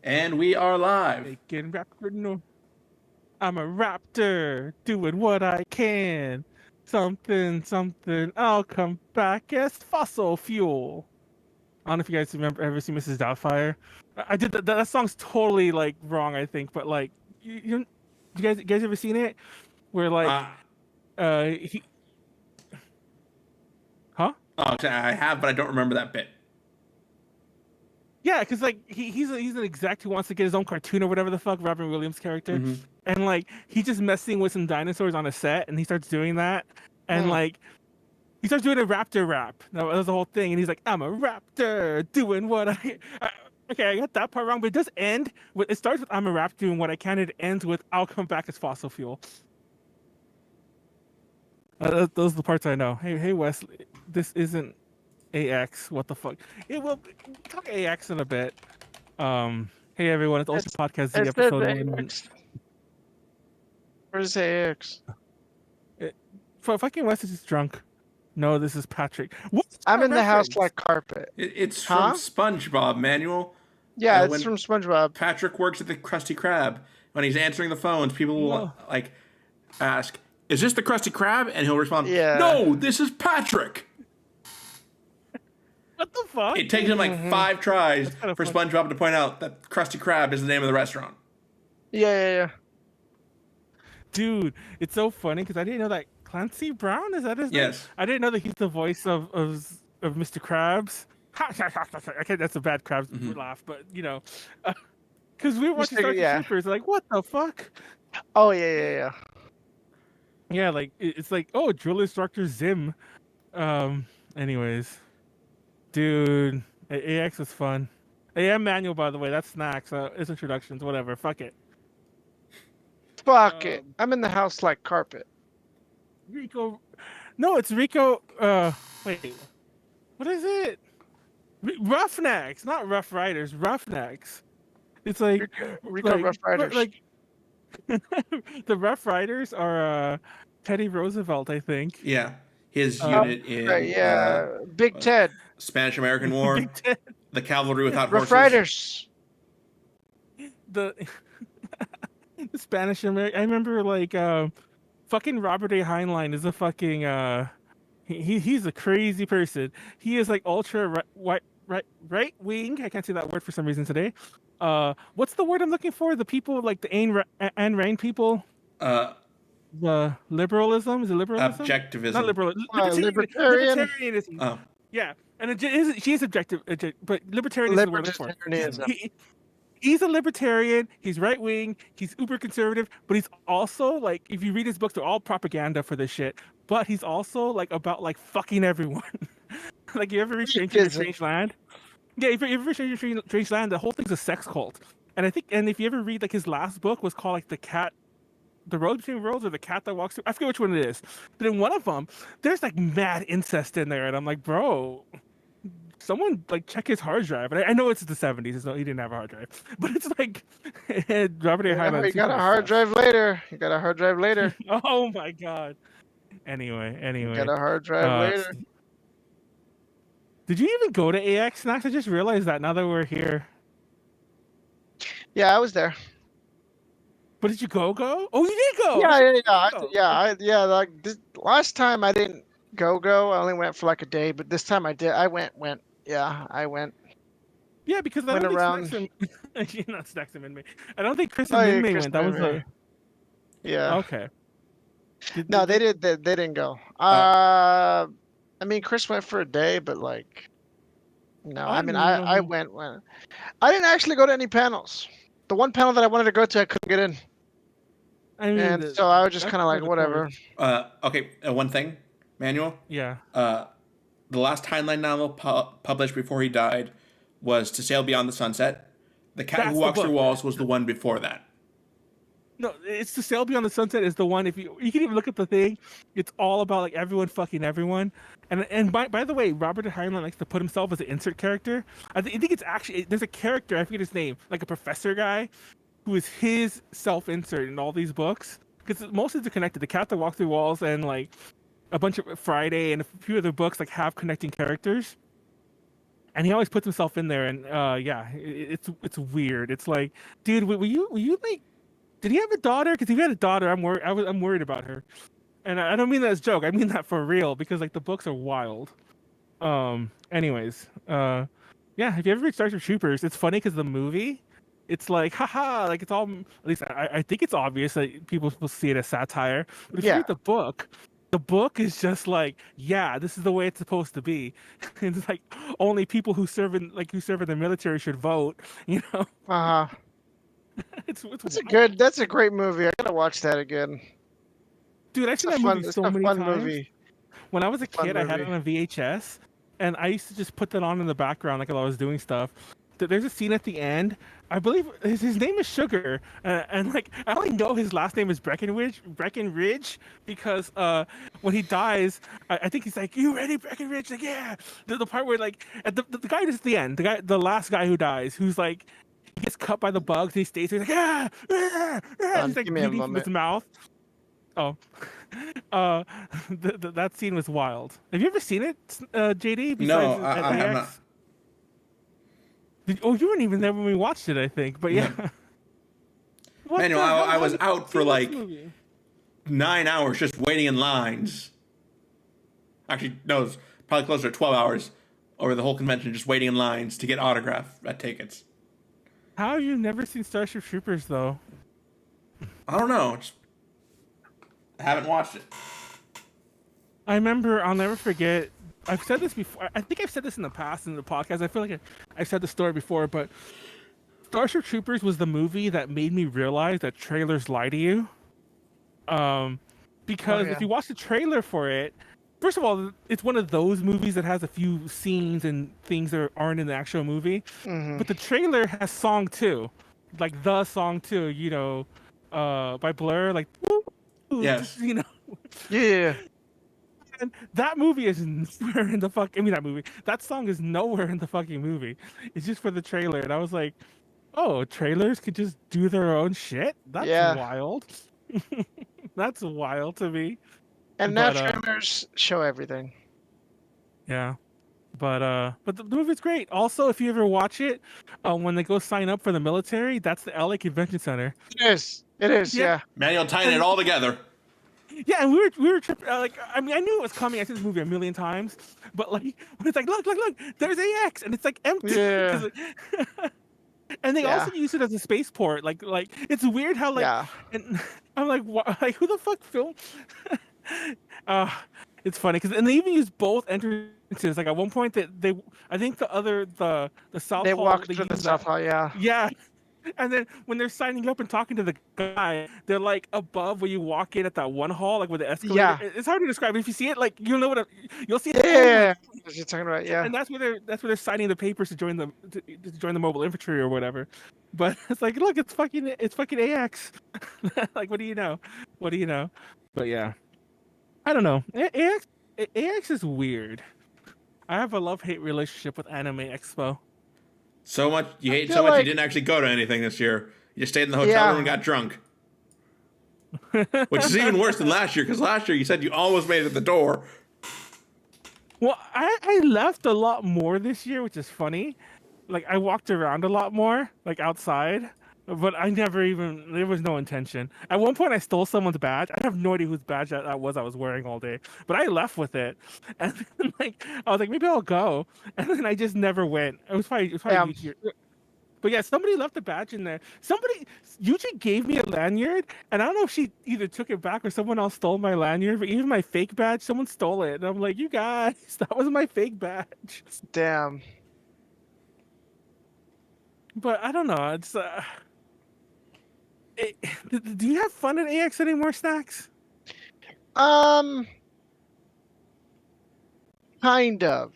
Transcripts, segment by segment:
And we are live. Making raptor no. I'm a raptor, doing what I can. Something, I'll come back as fossil fuel. I don't know if you guys ever see Mrs. Doubtfire. I did that song's totally like wrong, I think, but like you guys ever seen it? Where like he huh? Oh, I have, but I don't remember that bit. Yeah, because like he's an exec who wants to get his own cartoon or whatever the fuck, Robin Williams' character, and like he's just messing with some dinosaurs on a set, and he starts doing that, and like he starts doing a raptor rap. That was the whole thing, and he's like, "I'm a raptor, doing what I." Okay, I got that part wrong, but it does end with. It starts with "I'm a raptor, doing what I can." It ends with "I'll come back as fossil fuel." Those are the parts I know. Hey, Wesley, this isn't AX, what the fuck? It will talk AX in a bit. Hey everyone, it's also podcast Z episode 1. Where's AX? Fucking Wes is just drunk. No, this is Patrick. What's I'm in reference? the house like carpet. It's from SpongeBob, Manuel. Yeah, it's from SpongeBob. Patrick works at the Krusty Krab. When he's answering the phones, people will like ask, "Is this the Krusty Krab?" And he'll respond, "No, this is Patrick." What the fuck? It takes him like 5 tries for SpongeBob to point out that Krusty Krab is the name of the restaurant. Yeah. Dude, it's so funny because I didn't know that Clancy Brown, is that his name? Yes. I didn't know that he's the voice of Mr. Krabs. Okay, that's a bad Krabs laugh, but you know, because we were watching Starship Troopers, like, what the fuck? Oh yeah. Yeah, like it's like, oh, drill instructor Zim. Anyways, dude, AX was fun. Hey, I'm Manuel, by the way. That's Snakz. It's introductions, whatever. Fuck it. Fuck it. I'm in the house like carpet. Rico. No, it's Rico. Wait. What is it? Roughnecks, not Rough Riders. Roughnecks. It's like Rico Rough Riders. Like the Rough Riders are Teddy Roosevelt, I think. Yeah, his unit in Big Ted. Spanish American War. Big Ted. The cavalry without Rough horses. Riders. The Spanish American. I remember like fucking Robert A. Heinlein is a fucking he's a crazy person. He is like ultra right wing. I can't say that word for some reason today. What's the word I'm looking for? The people like the Ayn Rand people. The liberalism, is it liberalism? Objectivism. Not liberalism. Libertarianism. Oh. Yeah, and she is objective, but libertarianism. Libertarianism. He's a libertarian. He's right wing. He's uber conservative, but he's also like, if you read his books, they're all propaganda for this shit. But he's also like about like fucking everyone. Like, you ever read Strange Land? Yeah, if you ever read Strange Land, the whole thing's a sex cult. And I think, and if you ever read like his last book was called like The Road Between Worlds, or The Cat That Walks Through. I forget which one it is. But in one of them, there's like mad incest in there, and I'm like, bro. Someone like check his hard drive. And I know it's the 70s, so he didn't have a hard drive. But it's like Robert A. Heinlein. You got a hard drive later. Oh my god. Anyway. You got a hard drive later. Did you even go to AX Snacks? I just realized that now that we're here. Yeah, I was there. But did you go? Oh, you did go. Yeah. Like this last time I didn't go. I only went for like a day, but this time I did. I went. Yeah, I went. Yeah, because I went don't around. think not Snacks and Minmay. I don't think Chris and Minmay went. That was the. Yeah. Okay. No, they did. They didn't go. I mean, Chris went for a day, but like, no. I mean, I went. I didn't actually go to any panels. The one panel that I wanted to go to, I couldn't get in. I mean, and so I was just kind of like, whatever. Okay, one thing, Manuel. Yeah. The last Heinlein novel published before he died was To Sail Beyond the Sunset. The Cat Who Walks Through Walls was the one before that. No, it's To Sail Beyond the Sunset is the one. If you can even look at the thing, it's all about like everyone fucking everyone. And by the way, Robert Heinlein likes to put himself as an insert character. I think it's actually, there's a character, I forget his name, like a professor guy, who is his self-insert in all these books, because most of them are connected. The Cat That Walks Through Walls and like a bunch of Friday and a few other books like have connecting characters. and he always puts himself in there, and yeah, it's weird. It's like, dude, were you like, did he have a daughter? Because if he had a daughter, I'm worried about her, and I don't mean that as a joke. I mean that for real because like the books are wild. Anyways, yeah, if you ever read Starship Troopers, it's funny because the movie, it's like, haha, like it's all, at least I think it's obvious that people will see it as satire. But if you read the book is just like, yeah, this is the way it's supposed to be. It's like only people who serve in the military should vote, you know? Uh-huh. That's a great movie. I gotta watch that again. Dude, I've seen that movie so many times. Movie. When I was a kid, I had it on a VHS, and I used to just put that on in the background like while I was doing stuff. There's a scene at the end. I believe his name is Sugar, and like I only know his last name is Breckenridge, because when he dies, I think he's like, "You ready, Breckenridge?" Like, yeah. The part where like the guy is at the end, the last guy who dies, who's like he gets cut by the bugs, and he stays there, he's like, he's like bleeding from his mouth. Oh, that scene was wild. Have you ever seen it, JD? No, I have not. You weren't even there when we watched it, I think. But yeah. Manuel, I was out for like 9 hours just waiting in lines. Actually, no, it was probably closer to 12 hours over the whole convention just waiting in lines to get autograph tickets. How have you never seen Starship Troopers, though? I don't know. I haven't watched it. I remember, I'll never forget, I've said this before. I think I've said this in the past in the podcast. I feel like I've said the story before, but Starship Troopers was the movie that made me realize that trailers lie to you. Because if you watch the trailer for it, first of all, it's one of those movies that has a few scenes and things that aren't in the actual movie. Mm-hmm. But the trailer has song 2, like the song 2, you know, by Blur, like, yes, you know, yeah. And that movie is nowhere in the that song is nowhere in the fucking movie. It's just for the trailer. And I was like, oh, trailers could just do their own shit? That's wild. That's wild to me. And now trailers show everything. Yeah. But the movie's great. Also, if you ever watch it, when they go sign up for the military, that's the LA Convention Center. It is, yeah. Manuel tying it all together. Yeah, and we were tripping. Like, I mean, I knew it was coming. I've seen this movie a million times, but like, when it's like, look, there's AX, and it's like empty. Yeah. And they also use it as a spaceport. Like it's weird how like, and I'm like, like who the fuck filmed? It's funny because and they even use both entrances. Like at one point they I think the south they hall, walked through the south hall. Yeah. And then when they're signing up and talking to the guy, they're like above where you walk in at that one hall, like with the escalator. Yeah. It's hard to describe. If you see it, like you'll know you'll see it. Yeah. What you're talking about, yeah. And that's where they're signing the papers to join the mobile infantry or whatever. But it's like, look, it's fucking AX. Like, what do you know? But yeah, I don't know. AX is weird. I have a love-hate relationship with Anime Expo. So much you hate so much you didn't actually go to anything this year. You just stayed in the hotel room and got drunk. Which is even worse than last year, because last year you said you almost made it at the door. Well, I left a lot more this year, which is funny. Like, I walked around a lot more, like, outside. But I never even... There was no intention. At one point, I stole someone's badge. I have no idea whose badge that was I was wearing all day. But I left with it. And then, like, I was like, maybe I'll go. And then I just never went. It was probably Yuji. But yeah, somebody left the badge in there. Yuji gave me a lanyard. And I don't know if she either took it back or someone else stole my lanyard. But even my fake badge, someone stole it. And I'm like, you guys, that was my fake badge. Damn. But I don't know. It's... do you have fun at AX anymore, Snakz? Kind of.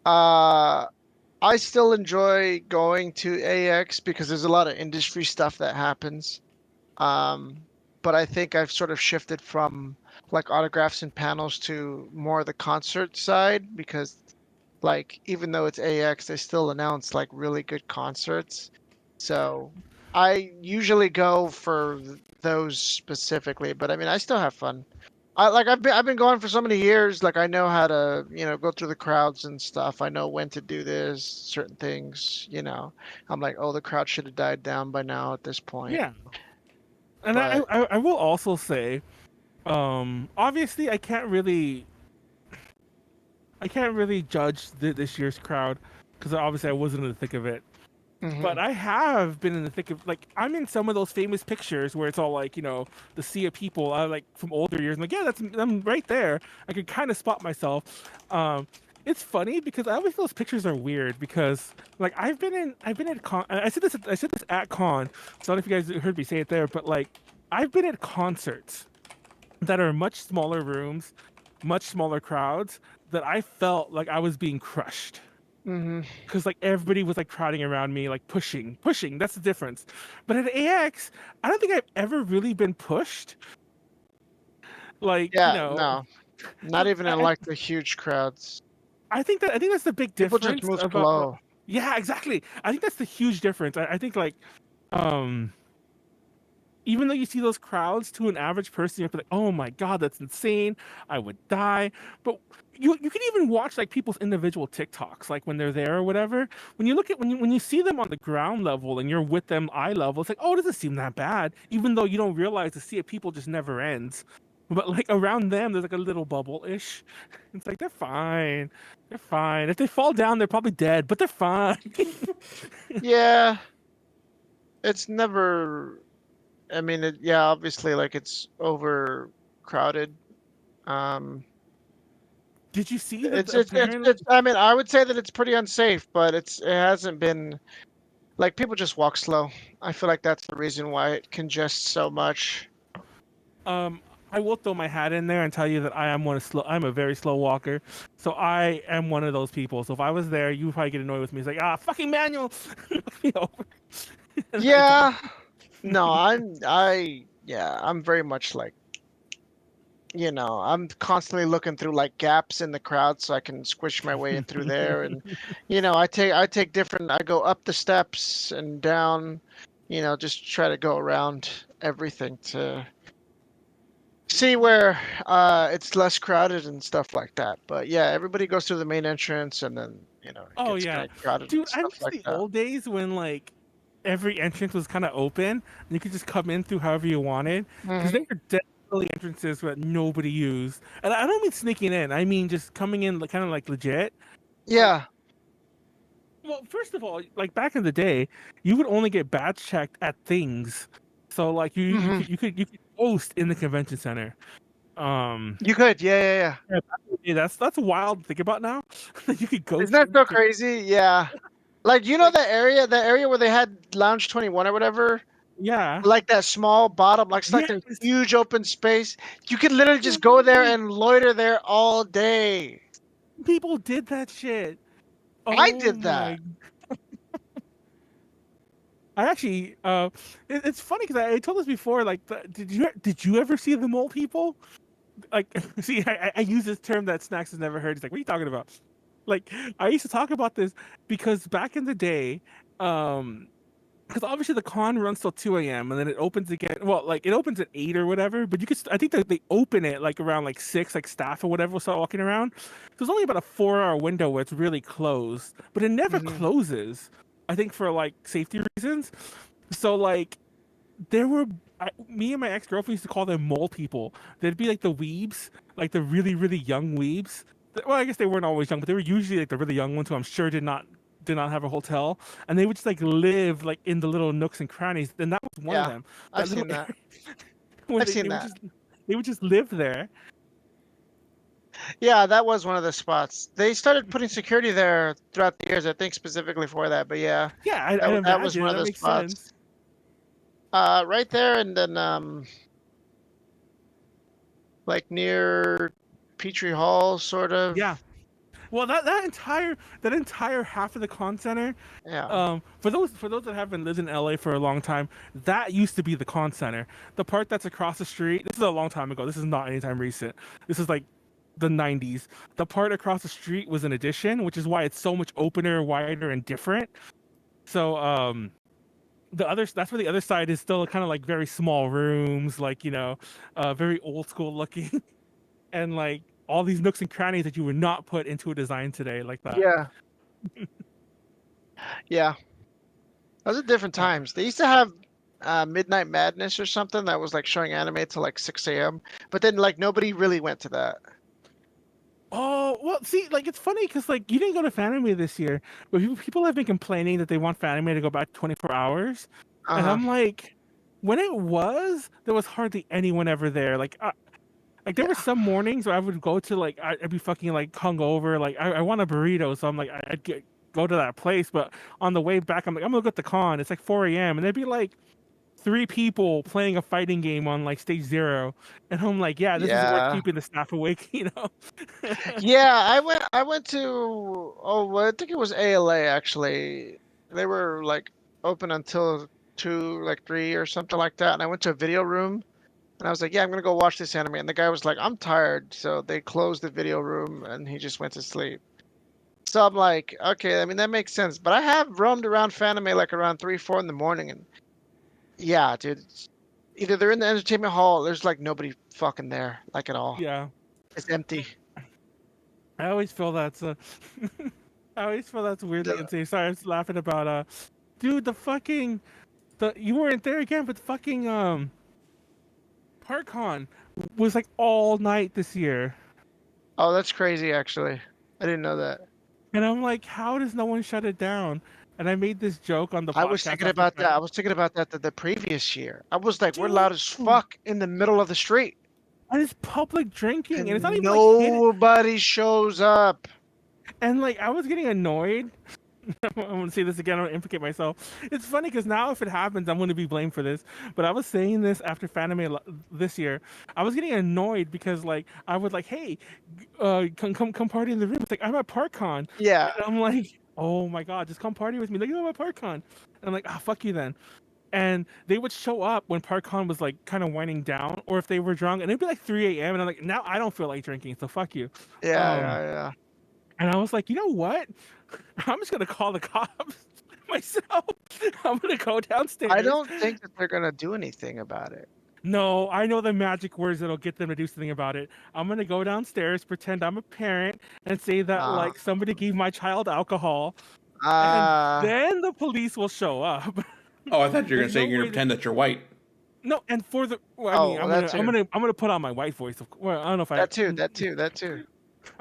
I still enjoy going to AX because there's a lot of industry stuff that happens. But I think I've sort of shifted from like autographs and panels to more the concert side because like even though it's AX, they still announce like really good concerts. So I usually go for those specifically, but I mean, I still have fun. I've been going for so many years. Like I know how to, go through the crowds and stuff. I know when to do this, certain things. I'm like, oh, the crowd should have died down by now at this point. Yeah, and But I will also say, obviously I can't really judge this year's crowd because obviously I wasn't in the thick of it. But mhm. I have been in the thick of, like, I'm in some of those famous pictures where it's all like, the sea of people, like from older years. I'm like, yeah, I'm right there. I can kind of spot myself. It's funny because I always feel those pictures are weird because, like, I've been at con. I said this at con. So I don't know if you guys heard me say it there, but like, I've been at concerts that are much smaller rooms, much smaller crowds, that I felt like I was being crushed Mhm. because like everybody was like crowding around me, like pushing. That's the difference. But at AX, I don't think I've ever really been pushed. Like, Yeah, no, not so even in like the huge crowds. I think that's the big People just difference move about. slow. Yeah, exactly. I think that's the huge difference. I think like, um, even though you see those crowds, to an average person, you're like, oh my god, that's insane. I would die. But you can even watch like people's individual TikToks, like when they're there or whatever. When you look at when you see them on the ground level and you're with them eye level, it's like, oh, it doesn't seem that bad. Even though you don't realize the sea of people just never ends. But like around them, there's like a little bubble ish. It's like they're fine. They're fine. If they fall down, they're probably dead, but they're fine. Yeah, it's never. I mean, yeah, obviously, like it's overcrowded. Um, Did you see that it's it's it's apparently? it's. I mean, I would say that it's pretty unsafe, but it hasn't been like people just walk slow. I feel like that's the reason why it congests so much. Um, I will throw my hat in there and tell you that I'm a very slow walker, so I am one of those people. So if I was there, you would probably get annoyed with me. It's like, fucking Manuel, knock me over. And I don't. Yeah, no, yeah, I'm very much like, I'm constantly looking through like gaps in the crowd so I can squish my way in through there. And, I take different, I go up the steps and down, just try to go around everything to see where it's less crowded and stuff like that. But yeah, everybody goes through the main entrance and then, it Oh gets yeah, kind of crowded and dude, I stuff miss like the that. old days when like every entrance was kind of open and you could just come in through however you wanted because Hmm. they were definitely entrances that nobody used. And I don't mean sneaking in. I mean just coming in like kind of like legit. Like, Yeah. well, first of all, like back in the day, you would only get badge checked at things. So like Hmm. you could host in the convention center. Um, You could. Yeah, yeah, yeah. yeah, that's wild to think about now. That you could Isn't ghost that in so the crazy? Yeah. Like, like the area where they had Lounge 21 or whatever, yeah. like that small bottom, like it's like Yes. that huge open space. You could literally just go there Yes. and loiter there all day. People did that shit. I Oh did that. my! I actually, it's funny because I told this before. Like, did you ever see the mole people? Like, see, I use this term that Snacks has never heard. He's like, what are you talking about? Like, I used to talk about this because back in the day, um, because obviously the con runs till 2 a.m. and then it opens again. Well, like it opens at 8 or whatever, but you could, I think that they open it like around like 6, like staff or whatever will start walking around. So there's only about a 4 hour window where it's really closed, but it never Hmm. closes. I think for like safety reasons. So like there were me and my ex girlfriend used to call them mole people. They'd be like the weebs, like the really young weebs. Well, I guess they weren't always young, but they were usually like the really young ones who I'm sure did not have a hotel, and they would just like live like in the little nooks and crannies. And that was one of Yeah, them. I've That little seen that. area where I've seen they would that. just live there. Yeah, that was one of the spots. They started putting security there throughout the years, I think specifically for that. But yeah, Yeah, that I'd that was one imagine of that the makes sense. spots. Right there, and then like near Petrie Hall, sort of. Yeah. Well, that entire half of the con center, Yeah. for those that haven't lived in LA for a long time, that used to be the con center. The part that's across the street. This is a long time ago. This is not anytime recent. This is like the 90s. The part across the street was an addition, which is why it's so much opener, wider, and different. So that's where the other side is still kind of like very small rooms, like very old school looking. and like all these nooks and crannies that you would not put into a design today like that. Yeah. Yeah. Those are different times. They used to have Midnight Madness or something that was like showing anime till like 6 a.m. But then like nobody really went to that. Oh, well, see, like, it's funny because, like, you didn't go to Fanime this year, but people have been complaining that they want Fanime to go back 24 hours. And Uh-huh. I'm like, when it was, there was hardly anyone ever there. Like there were Yeah. some mornings where I would go to, like, I'd be fucking, like, hungover. Like, I want a burrito, so I'm like, go to that place. But on the way back, I'm like, I'm gonna go at the con. It's like 4 a.m. And there'd be, like, 3 people playing a fighting game on, like, stage 0. And I'm like, yeah, this is worth Yeah. keeping the staff awake, you know? Yeah, I went to well, I think it was ALA actually. They were like open until 2, like 3 or something like that. And I went to a video room and I was like, yeah, I'm gonna go watch this anime. And the guy was like, I'm tired. So they closed the video room and he just went to sleep. So I'm like, okay, I mean that makes sense. But I have roamed around Fanime like around 3, 4 in the morning and yeah, dude. Either they're in the entertainment hall, there's like nobody fucking there, like at all. Yeah. It's empty. I always feel that's I always feel that's weirdly insane. Sorry, I was laughing about dude, you weren't there again, but fucking ParkCon was like all night this year. Oh, that's crazy, actually. I didn't know that. And I'm like, how does no one shut it down? And I made this joke on the I was podcast thinking after about that. I was thinking about that the previous year. I was like, we're Dude, loud as fuck in the middle of the street, and it's public drinking, and it's not and even like hidden. nobody shows up. And like I was getting annoyed. I'm gonna say this again. I'm gonna implicate myself. It's funny because now if it happens, I'm gonna be blamed for this. But I was saying this after Fanime this year. I was getting annoyed because like I would like, hey, come party in the room. It's like I'm at ParkCon, Yeah, and I'm like, oh my god, just come party with me. Like, I'm at ParkCon. And I'm like, ah, fuck you then. And they would show up when ParkCon was like kind of winding down, or if they were drunk, and it'd be like 3 a.m. And I'm like, now I don't feel like drinking, so fuck you. yeah. And I was like, you know what? I'm just gonna call the cops myself. I'm gonna go downstairs. I don't think that they're gonna do anything about it. No, I know the magic words that'll get them to do something about it. I'm gonna go downstairs, pretend I'm a parent, and say that Uh, like somebody gave my child alcohol, and uh, then the police will show up. Oh, I thought you were gonna There's say no you're gonna way pretend that you're white. No, and for the well, I mean, oh, that too. I'm gonna put on my white voice. Well, I don't know if That too. That too. That too.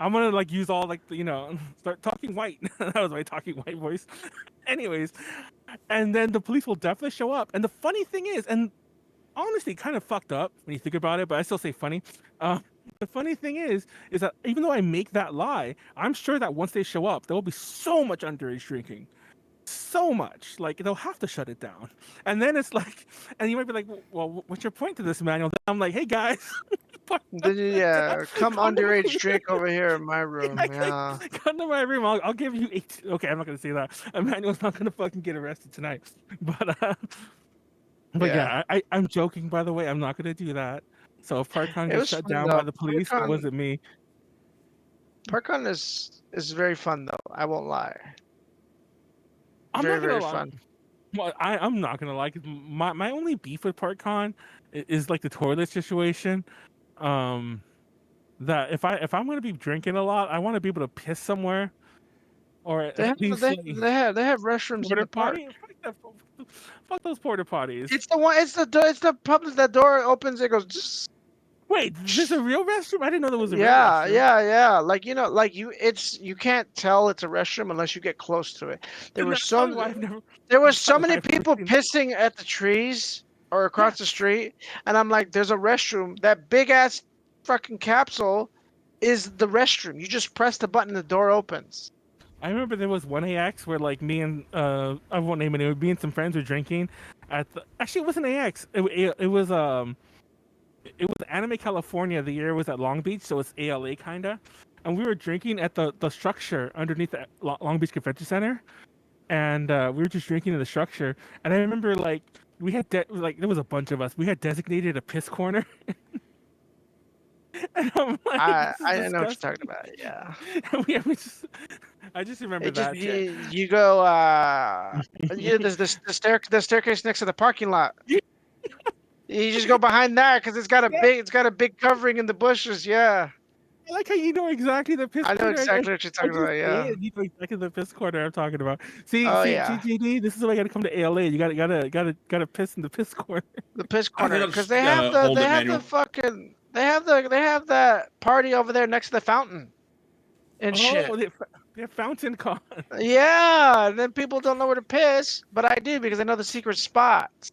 I'm gonna like use all like start talking white. That was my talking white voice. Anyways, and then the police will definitely show up. And the funny thing is, and honestly, kind of fucked up when you think about it, but I still say funny. The funny thing is that even though I make that lie, I'm sure that once they show up, there will be so much underage drinking. So much, like they'll have to shut it down, and then it's like, and you might be like, "Well, what's your point to this, Manuel?" I'm like, "Hey guys, Yeah, come Come to my underage drink over here in my room. Yeah. come to my room. I'll give you 8. Okay, I'm not gonna say that. Emmanuel's not gonna fucking get arrested tonight. But Yeah. yeah, I'm joking. By the way, I'm not gonna do that. So if ParkCon It gets was shut fun down though. by the police, it wasn't me. ParkCon is very fun though. I won't lie. I'm Very, not gonna very lie. fun. Well, I'm not gonna lie. 'Cause my only beef with ParkCon is like the toilet situation. That if I'm gonna be drinking a lot, I want to be able to piss somewhere, or They at have least they, like they have restrooms in porta the park. potty. Fuck those porta potties. It's the one. It's the public. That door opens. It goes. Wait, there's a real restroom? I didn't know there was a real Yeah, restroom. yeah. Like like you can't tell it's a restroom unless you get close to it. There were That's so probably why I've never. there were That's so probably why many I've never people seen- pissing at the trees or across Yeah. the street, and I'm like, there's a restroom. That big ass fucking capsule is the restroom. You just press the button, the door opens. I remember there was one AX where like me and I won't name it. It was me and some friends were drinking at the. Actually, it wasn't AX. It was It was Anime California. The year was at Long Beach, so it's ALA kinda. And we were drinking at the structure underneath the Long Beach Convention Center, and we were just drinking in the structure. And I remember like we had like there was a bunch of us. We had designated a piss corner. And I'm like, I know what you're talking about. Yeah. I just remember It just that. shit. you go there's the staircase next to the parking lot. You just go behind that because it's got a big covering in the bushes. Yeah. I like how you know exactly the piss I know corner. exactly what you're talking about. Yeah. You know exactly the piss corner I'm talking about. See, Oh see, yeah. GGD. This is why you gotta come to ALA. You gotta piss in the piss corner. The piss I think corner, I'll because just hold they it, have the Manuel. fucking they have that party over there next to the fountain and shit. Oh, they're fountain con. Yeah, and then people don't know where to piss, but I do because I know the secret spots.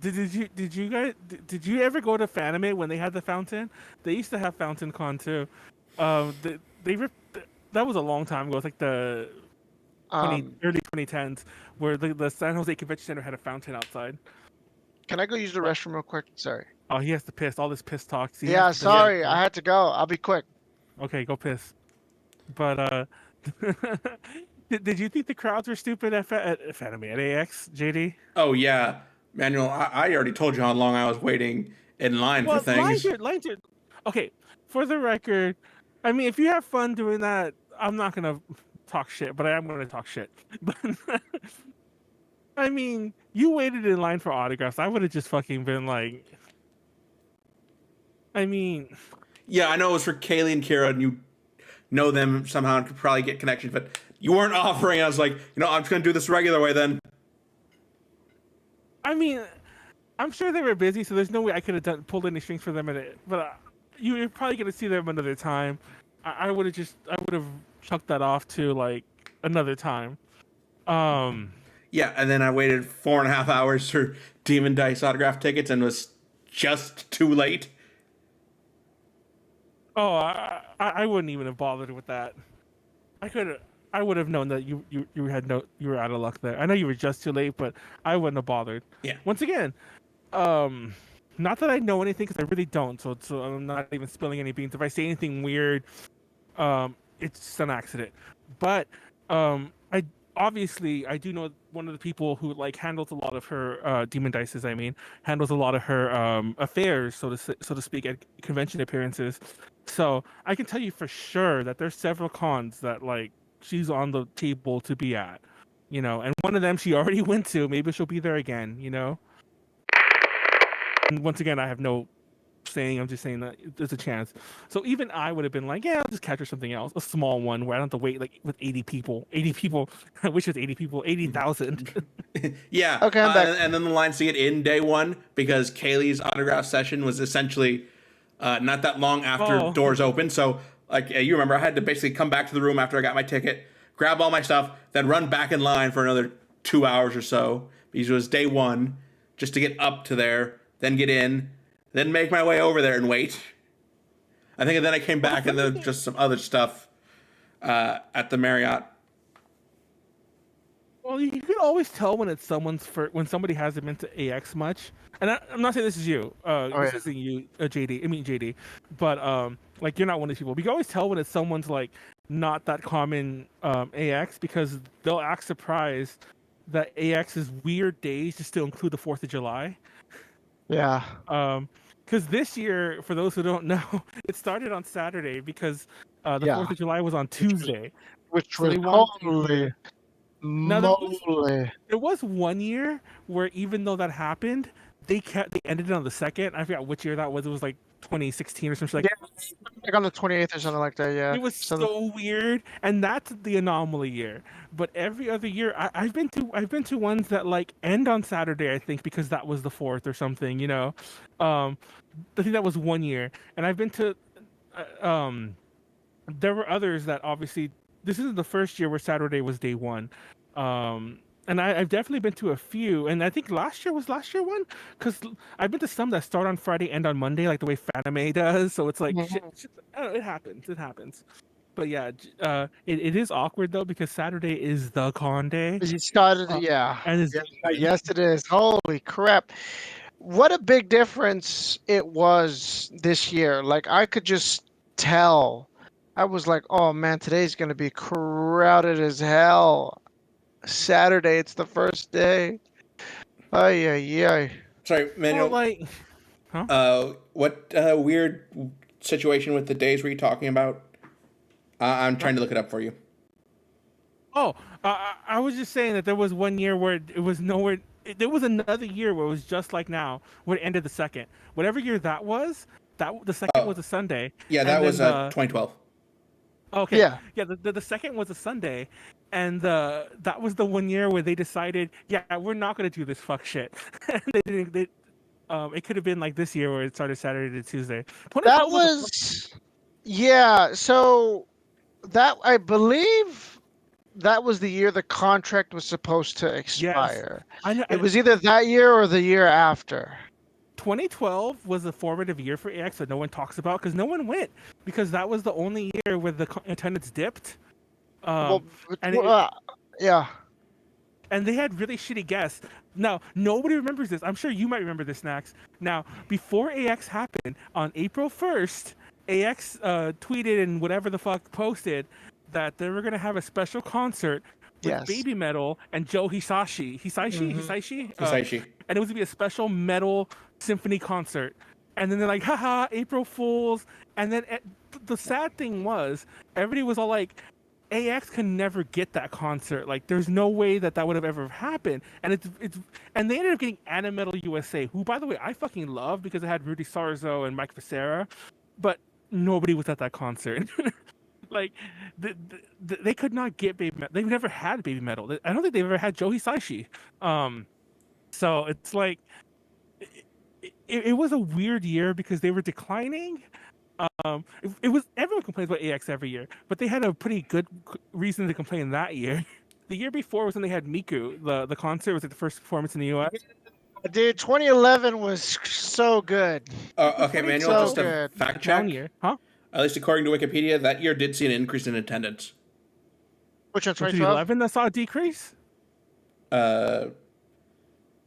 Did you ever go to Fanime when they had the fountain? They used to have fountain con too. They ripped, that was a long time ago. It's like the early 2010s where the San Jose Convention Center had a fountain outside. Can I go use the restroom real quick? Sorry. Oh, he has to piss. All this piss talk. See, Yeah, sorry, I had to go. I'll be quick. Okay, go piss. But did you think the crowds were stupid at Fanime at AX, JD? Oh yeah, Manuel. I already told you how long I was waiting in line for things. Lines are okay. For the record, I mean, if you have fun doing that, I'm not gonna talk shit, but I am gonna talk shit. But I mean, you waited in line for autographs. I would have just fucking been like, I mean, Yeah, I know it was for Kaylee and Kira, and you know them somehow and could probably get connections, but you weren't offering. I was like, I'm just gonna do this regular way then. I mean, I'm sure they were busy, so there's no way I could have pulled any strings for them. But you're probably gonna see them another time. I would have chucked that off to like another time. Yeah, and then I waited 4.5 hours for Demon Dice autograph tickets and was just too late. Oh, I wouldn't even have bothered with that. I would have known that you were out of luck there. I know you were just too late, but I wouldn't have bothered. Yeah. Once again, not that I know anything because I really don't. So I'm not even spilling any beans. If I say anything weird, it's just an accident. But I do know one of the people who like handles a lot of her Demon Dices. I mean, handles a lot of her affairs, so to speak, at convention appearances. So I can tell you for sure that there's several cons that like she's on the table to be at, and one of them she already went to. Maybe she'll be there again, And once again, I have no saying. I'm just saying that there's a chance. So even I would have been like, yeah, I'll just catch her something else, a small one where I don't have to wait like with 80 people. 80 people. I wish it was 80 people. 80,000. Yeah. Okay, I'm back. And then the lines to get in day one because Kaylee's autograph session was essentially not that long after doors open. So like you remember, I had to basically come back to the room after I got my ticket, grab all my stuff, then run back in line for another 2 hours or so because it was day one just to get up to there, then get in. Then make my way over there and wait. I think, and then I came back and then just some other stuff at the Marriott. Well, you can always tell when it's when somebody hasn't been to AX much. And I'm not saying this is you. This isn't you, JD. I mean JD. But like you're not one of these people. But you can always tell when it's someone's like not that common AX because they'll act surprised that AX's weird days just still include the 4th of July. Yeah. Because this year, for those who don't know, it started on Saturday because the 4th of July was on Tuesday. Which was holy moly. There was one year where even though that happened, they ended it on the 2nd. I forgot which year that was. It was like 2016 or something like that. Like on the 28th or something like that, yeah. It was so weird, and that's the anomaly year. But every other year, I've been to ones that like end on Saturday, I think, because that was the 4th or something, I think that was one year, and I've been to. There were others that obviously this isn't the first year where Saturday was day one. And I've definitely been to a few, and I think last year one, because I've been to some that start on Friday, end on Monday, like the way Fanime does. So it's like, shit, I don't know, it happens. But yeah, it is awkward though because Saturday is the con day. It started, yeah. And Yes, it is. Holy crap! What a big difference it was this year. Like I could just tell. I was like, oh man, today's gonna be crowded as hell. Saturday, it's the first day. Ay, ay, ay. Sorry, Manuel. What weird situation with the days were you talking about? I'm trying to look it up for you. Oh, I was just saying that there was one year where it was nowhere. There was another year where it was just like now, where it ended the 2nd. Whatever year that was, The second was a Sunday. Yeah, that was 2012. Okay. Yeah. Yeah, the second was a Sunday, and that was the one year where they decided, yeah, we're not gonna do this fuck shit. And they didn't. It could have been like this year where it started Saturday to Tuesday. That was, yeah. So that I believe that was the year the contract was supposed to expire. Yes, I know. It was either that year or the year after. 2012 was a formative year for AX that no one talks about because no one went because that was the only year where the attendance dipped. Well, and yeah. And they had really shitty guests. Now, nobody remembers this. I'm sure you might remember this, Snakz. Now, before AX happened, on April 1st, AX tweeted and whatever the fuck posted that they were going to have a special concert with Baby Metal and Joe Hisaishi. Hisaishi? And it was going to be a special metal symphony concert. And then they're like, haha, April Fools. And then the sad thing was, everybody was all like, AX can never get that concert. Like, there's no way that would have ever happened. And and they ended up getting Animetal USA, who, by the way, I fucking love because it had Rudy Sarzo and Mike Becerra, but nobody was at that concert. Like, they could not get Baby Metal. They've never had Baby Metal. I don't think they've ever had Joe Hisaishi. So it's like, it was a weird year because they were declining. It was everyone complains about AX every year, but they had a pretty good reason to complain that year. The year before was when they had Miku. The concert was like the first performance in the U.S. Dude, 2011 was so good. Okay, Manuel, so just a fact check. Year, huh? At least according to Wikipedia, that year did see an increase in attendance. Which one? 2011 that saw a decrease. There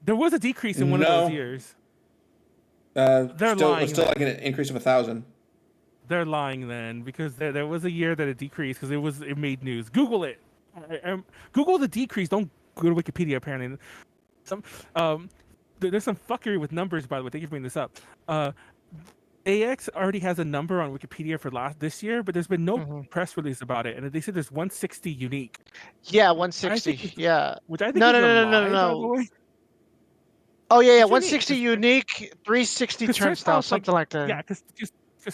was a decrease in one of those years. They're lying. Still like an increase of 1,000. They're lying then because there was a year that it decreased because it made news. Google it. Google the decrease. Don't go to Wikipedia. Apparently, there's some fuckery with numbers. By the way, thank you for bringing this up. AX already has a number on Wikipedia for this year, but there's been no press release about it, and they said there's 160 unique. Yeah, 160. Yeah. Which I think no. Oh yeah, 160 unique, 360 turnstiles, something like that. Yeah, because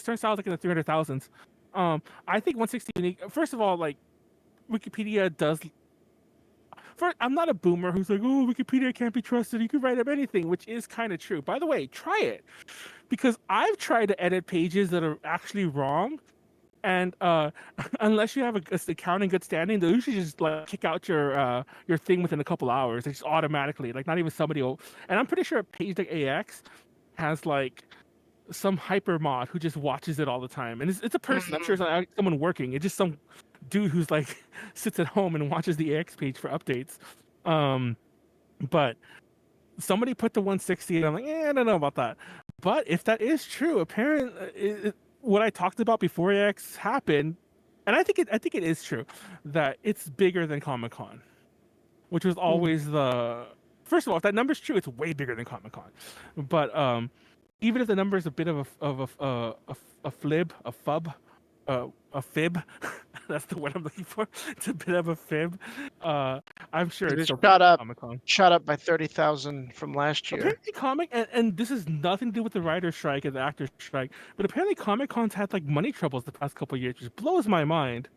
turnstiles like in the 300,000s. I think 160 unique. First of all, like Wikipedia does. I'm not a boomer who's like, oh, Wikipedia can't be trusted. You can write up anything, which is kind of true. By the way, try it, because I've tried to edit pages that are actually wrong, and unless you have a account in good standing, they usually just like kick out your thing within a couple hours. They just automatically, like, not even somebody will. And I'm pretty sure a page like AX has like some hyper mod who just watches it all the time, and it's a person. I'm sure it's not someone working. It's just some dude who's like sits at home and watches the AX page for updates. But somebody put the 160, and I'm like, I don't know about that. But if that is true, apparently what I talked about before AX happened, and I think it is true that it's bigger than Comic-Con, which was always the first of all. If that number's true, it's way bigger than Comic-Con. But even if the number is a bit of a fib, that's the word I'm looking for. It's a bit of a fib. I'm sure it's shot up by 30,000 from last year. Apparently, and this is nothing to do with the writer's strike and the actor's strike, but apparently Comic-Con's had like money troubles the past couple of years, which blows my mind.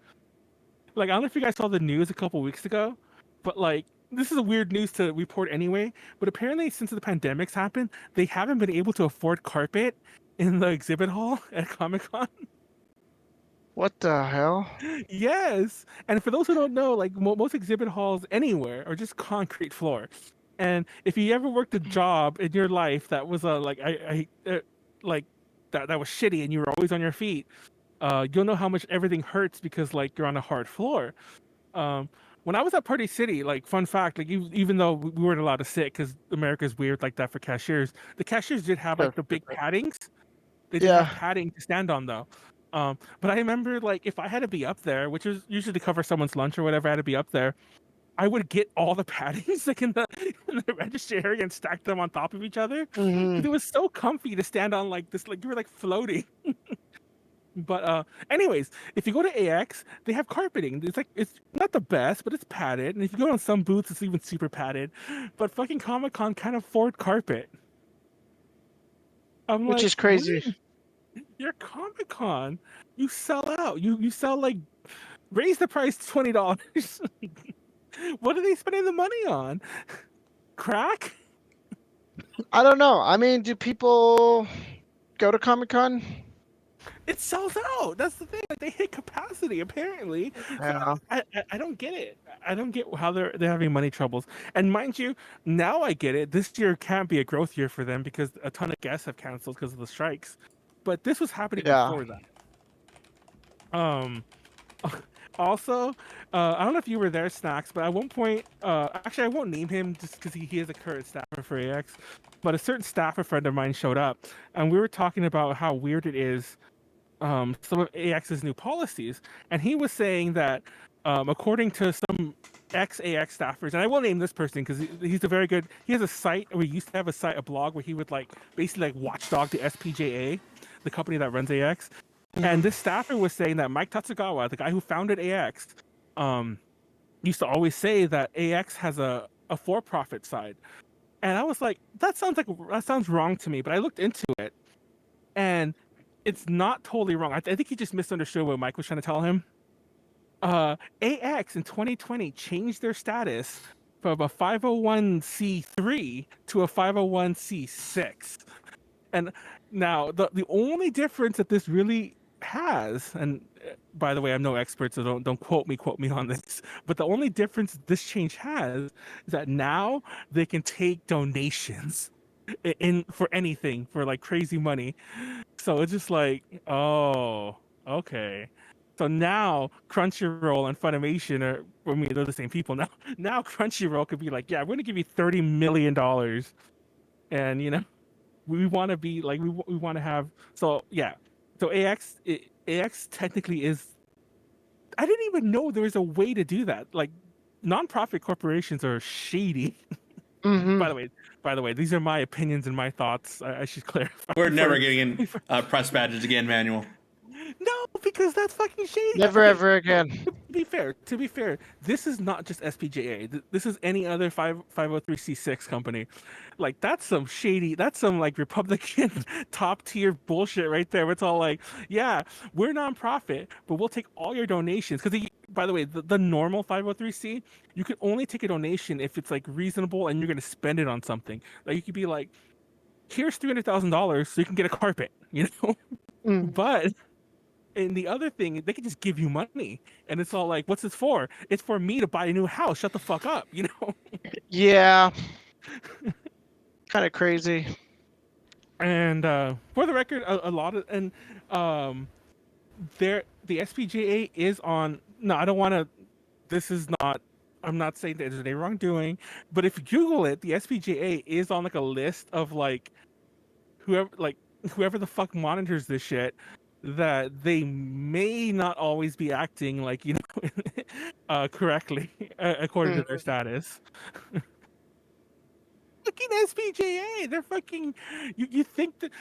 Like, I don't know if you guys saw the news a couple weeks ago, but like, this is a weird news to report anyway, but apparently since the pandemic's happened, they haven't been able to afford carpet in the exhibit hall at Comic-Con. What the hell? Yes. And for those who don't know, like most exhibit halls anywhere are just concrete floor. And if you ever worked a job in your life that was that was shitty and you were always on your feet, you'll know how much everything hurts because like you're on a hard floor. When I was at Party City, like, fun fact, like, even though we weren't allowed to sit because America's weird like that for cashiers, the cashiers did have like the big paddings. They did have padding to stand on though. But I remember, like, if I had to be up there, which is usually to cover someone's lunch or whatever, I had to be up there, I would get all the paddings like in the register area and stack them on top of each other. It was so comfy to stand on like this, like you were like floating. But anyways, if you go to AX, they have carpeting. It's not the best, but it's padded. And if you go on some booths, it's even super padded. But fucking Comic-Con can't afford carpet. Which is crazy. You're Comic-Con. You sell out. You sell like raise the price to $20. What are they spending the money on? Crack? I don't know. I mean, do people go to Comic-Con? It sells out. That's the thing. Like, they hit capacity apparently. Yeah. I don't get it. I don't get how they're having money troubles. And mind you, now I get it. This year can't be a growth year for them because a ton of guests have canceled because of the strikes. But this was happening before that. Also, I don't know if you were there, Snakz, but at one point, actually, I won't name him just because he is a current staffer for AX, but a certain staffer friend of mine showed up, and we were talking about how weird it is, some of AX's new policies, and he was saying that, according to some ex-AX staffers, and I won't name this person because he's a very good, he has a site, or he used to have a blog where he would basically watchdog the SPJA, the company that runs AX. And this staffer was saying that Mike Tatsugawa, the guy who founded AX, used to always say that AX has a for-profit side. And I was like, that sounds wrong to me. But I looked into it, and it's not totally wrong. I think he just misunderstood what Mike was trying to tell him. AX in 2020 changed their status from a 501c3 to a 501c6. And now the only difference that this really has, and by the way, I'm no expert, so don't quote me on this, but the only difference this change has is that now they can take donations in for anything, for like crazy money. So it's just like, oh, okay. So now Crunchyroll and Funimation are, I mean, they're the same people now. Now Crunchyroll could be like, yeah, we're going to give you $30 million. And, you know, we want to be like, we want to have, so yeah. So AX technically is, I didn't even know there was a way to do that. Like, nonprofit corporations are shady. Mm-hmm. By the way, these are my opinions and my thoughts. I should clarify. We're never getting press badges again, Manuel. No, because that's fucking shady. Never ever again. To be fair, this is not just SPJA. This is any other 503c6 company. Like, that's some shady, that's some like Republican top tier bullshit right there. It's all like, yeah, we're nonprofit, but we'll take all your donations. Because by the way, the normal 503c, you can only take a donation if it's like reasonable and you're going to spend it on something. Like, you could be like, here's $300,000 so you can get a carpet, you know? But and the other thing, they can just give you money, and it's all like, "What's this for?" It's for me to buy a new house. Shut the fuck up, you know? Yeah. Kind of crazy. And for the record, a lot of the SPJA is on. No, I don't want to. This is not. I'm not saying that there's any wrongdoing, but if you Google it, the SPJA is on like a list of like whoever the fuck monitors this shit, that they may not always be acting like, you know, correctly according to their status. Fucking SPJA, they're fucking. You think that,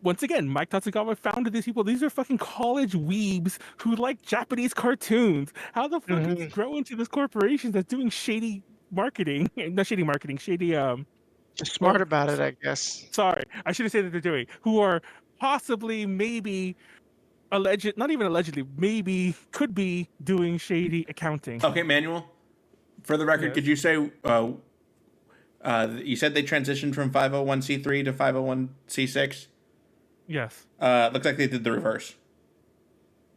once again, Mike Tatsugawa founded these people. These are fucking college weebs who like Japanese cartoons. How the fuck is grow into this corporation that's doing shady marketing? Not shady marketing, shady smart about it, I guess. Sorry, I should have said that they're doing. Who are possibly, maybe, not even allegedly, maybe could be doing shady accounting. Okay, Manuel. For the record, could you say you said they transitioned from 501c3 to 501c6? Yes. Looks like they did the reverse.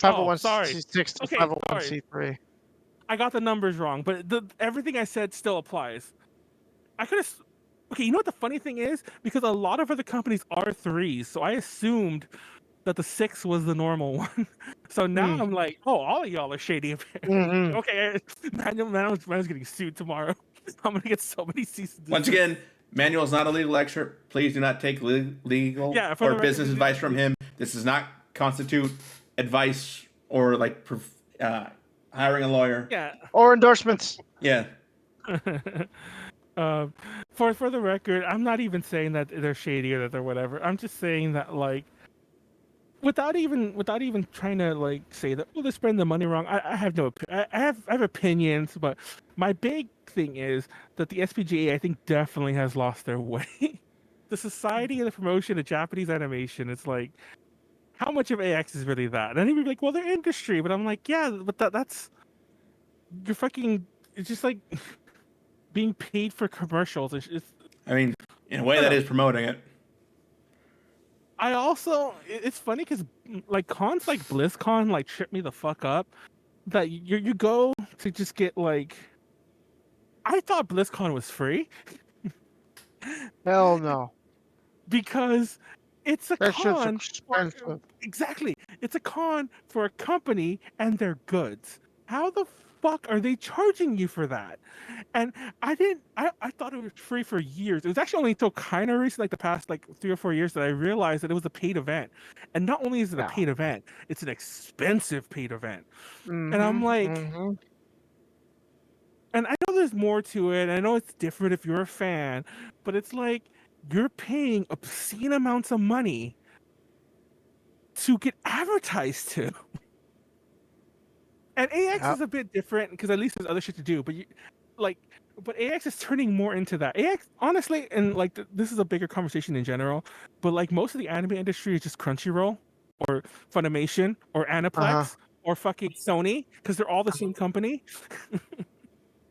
501c6 to 501c3. I got the numbers wrong, but everything I said still applies. I could have. Okay, you know what the funny thing is? Because a lot of other companies are 3s, so I assumed that the 6 was the normal one. So now I'm like, oh, all of y'all are shady. Okay, Manuel's getting sued tomorrow. I'm gonna get so many ceases. Once again, Manuel's not a legal expert. Please do not take legal or business advice from him. This does not constitute advice or like hiring a lawyer. Yeah. Or endorsements. Yeah. For the record, I'm not even saying that they're shady or that they're whatever. I'm just saying that, like, without even trying to like say that, well, they're spending the money wrong. I have I have opinions, but my big thing is that the SPGA, I think, definitely has lost their way. The Society of the Promotion of Japanese Animation, it's like, how much of AX is really that? And he'd be like, well, they're industry, but I'm like, yeah, but that's you're fucking. It's just like being paid for commercials. I mean, in a way, that is promoting it. I also, it's funny because like cons like BlizzCon like trip me the fuck up. That you go to just get like. I thought BlizzCon was free. Hell no. Because it's a That shit's con. expensive. Exactly. It's a con for a company and their goods. How the fuck are they charging you for that? And I thought it was free for years. It was actually only until kind of recent, like the past like 3 or 4 years, that I realized that it was a paid event. And not only is it a paid event, it's an expensive paid event. And I'm like, and I know there's more to it. I know it's different if you're a fan, but it's like you're paying obscene amounts of money to get advertised to. And AX is a bit different because at least there's other shit to do. But but AX is turning more into that. AX, honestly, and like this is a bigger conversation in general. But like most of the anime industry is just Crunchyroll or Funimation or Aniplex or fucking Sony because they're all the same company.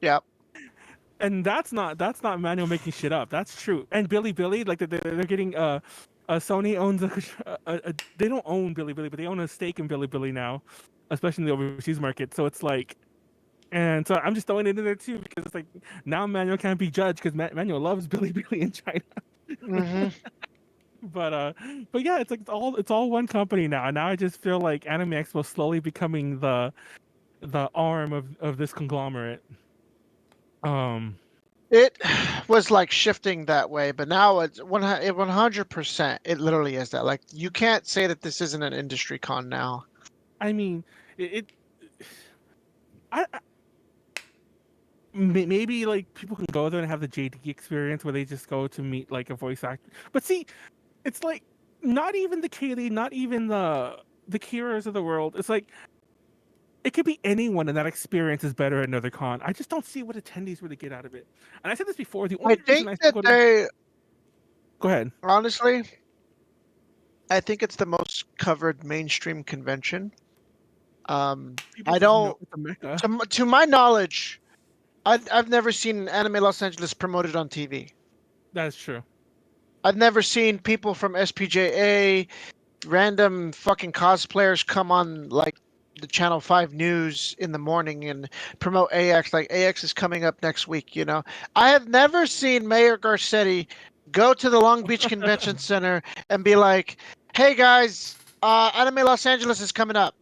Yep. And that's not Manuel making shit up. That's true. And Bilibili, like they're getting Sony owns they don't own Bilibili, but they own a stake in Bilibili now, especially in the overseas market. So it's like, and so I'm just throwing it in there too because it's like now Manuel can't be judged because Manuel loves Bilibili in China. But yeah, it's like it's all one company now. And now I just feel like Anime Expo is slowly becoming the arm of this conglomerate. It was like shifting that way, but now it's 100%. It literally is that. Like you can't say that this isn't an industry con now. I mean, maybe like people can go there and have the JD experience where they just go to meet like a voice actor. But see, it's like not even the Kaylee, not even the Kiras of the world. It's like it could be anyone, and that experience is better at another con. I just don't see what attendees really get out of it. And I said this before. The only reason I still go ahead. Honestly, I think it's the most covered mainstream convention. I don't. To my knowledge, I've never seen Anime Los Angeles promoted on TV. That's true. I've never seen people from SPJA, random fucking cosplayers come on like the Channel 5 news in the morning and promote AX. Like AX is coming up next week, you know. I have never seen Mayor Garcetti go to the Long Beach Convention Center and be like, "Hey guys, Anime Los Angeles is coming up."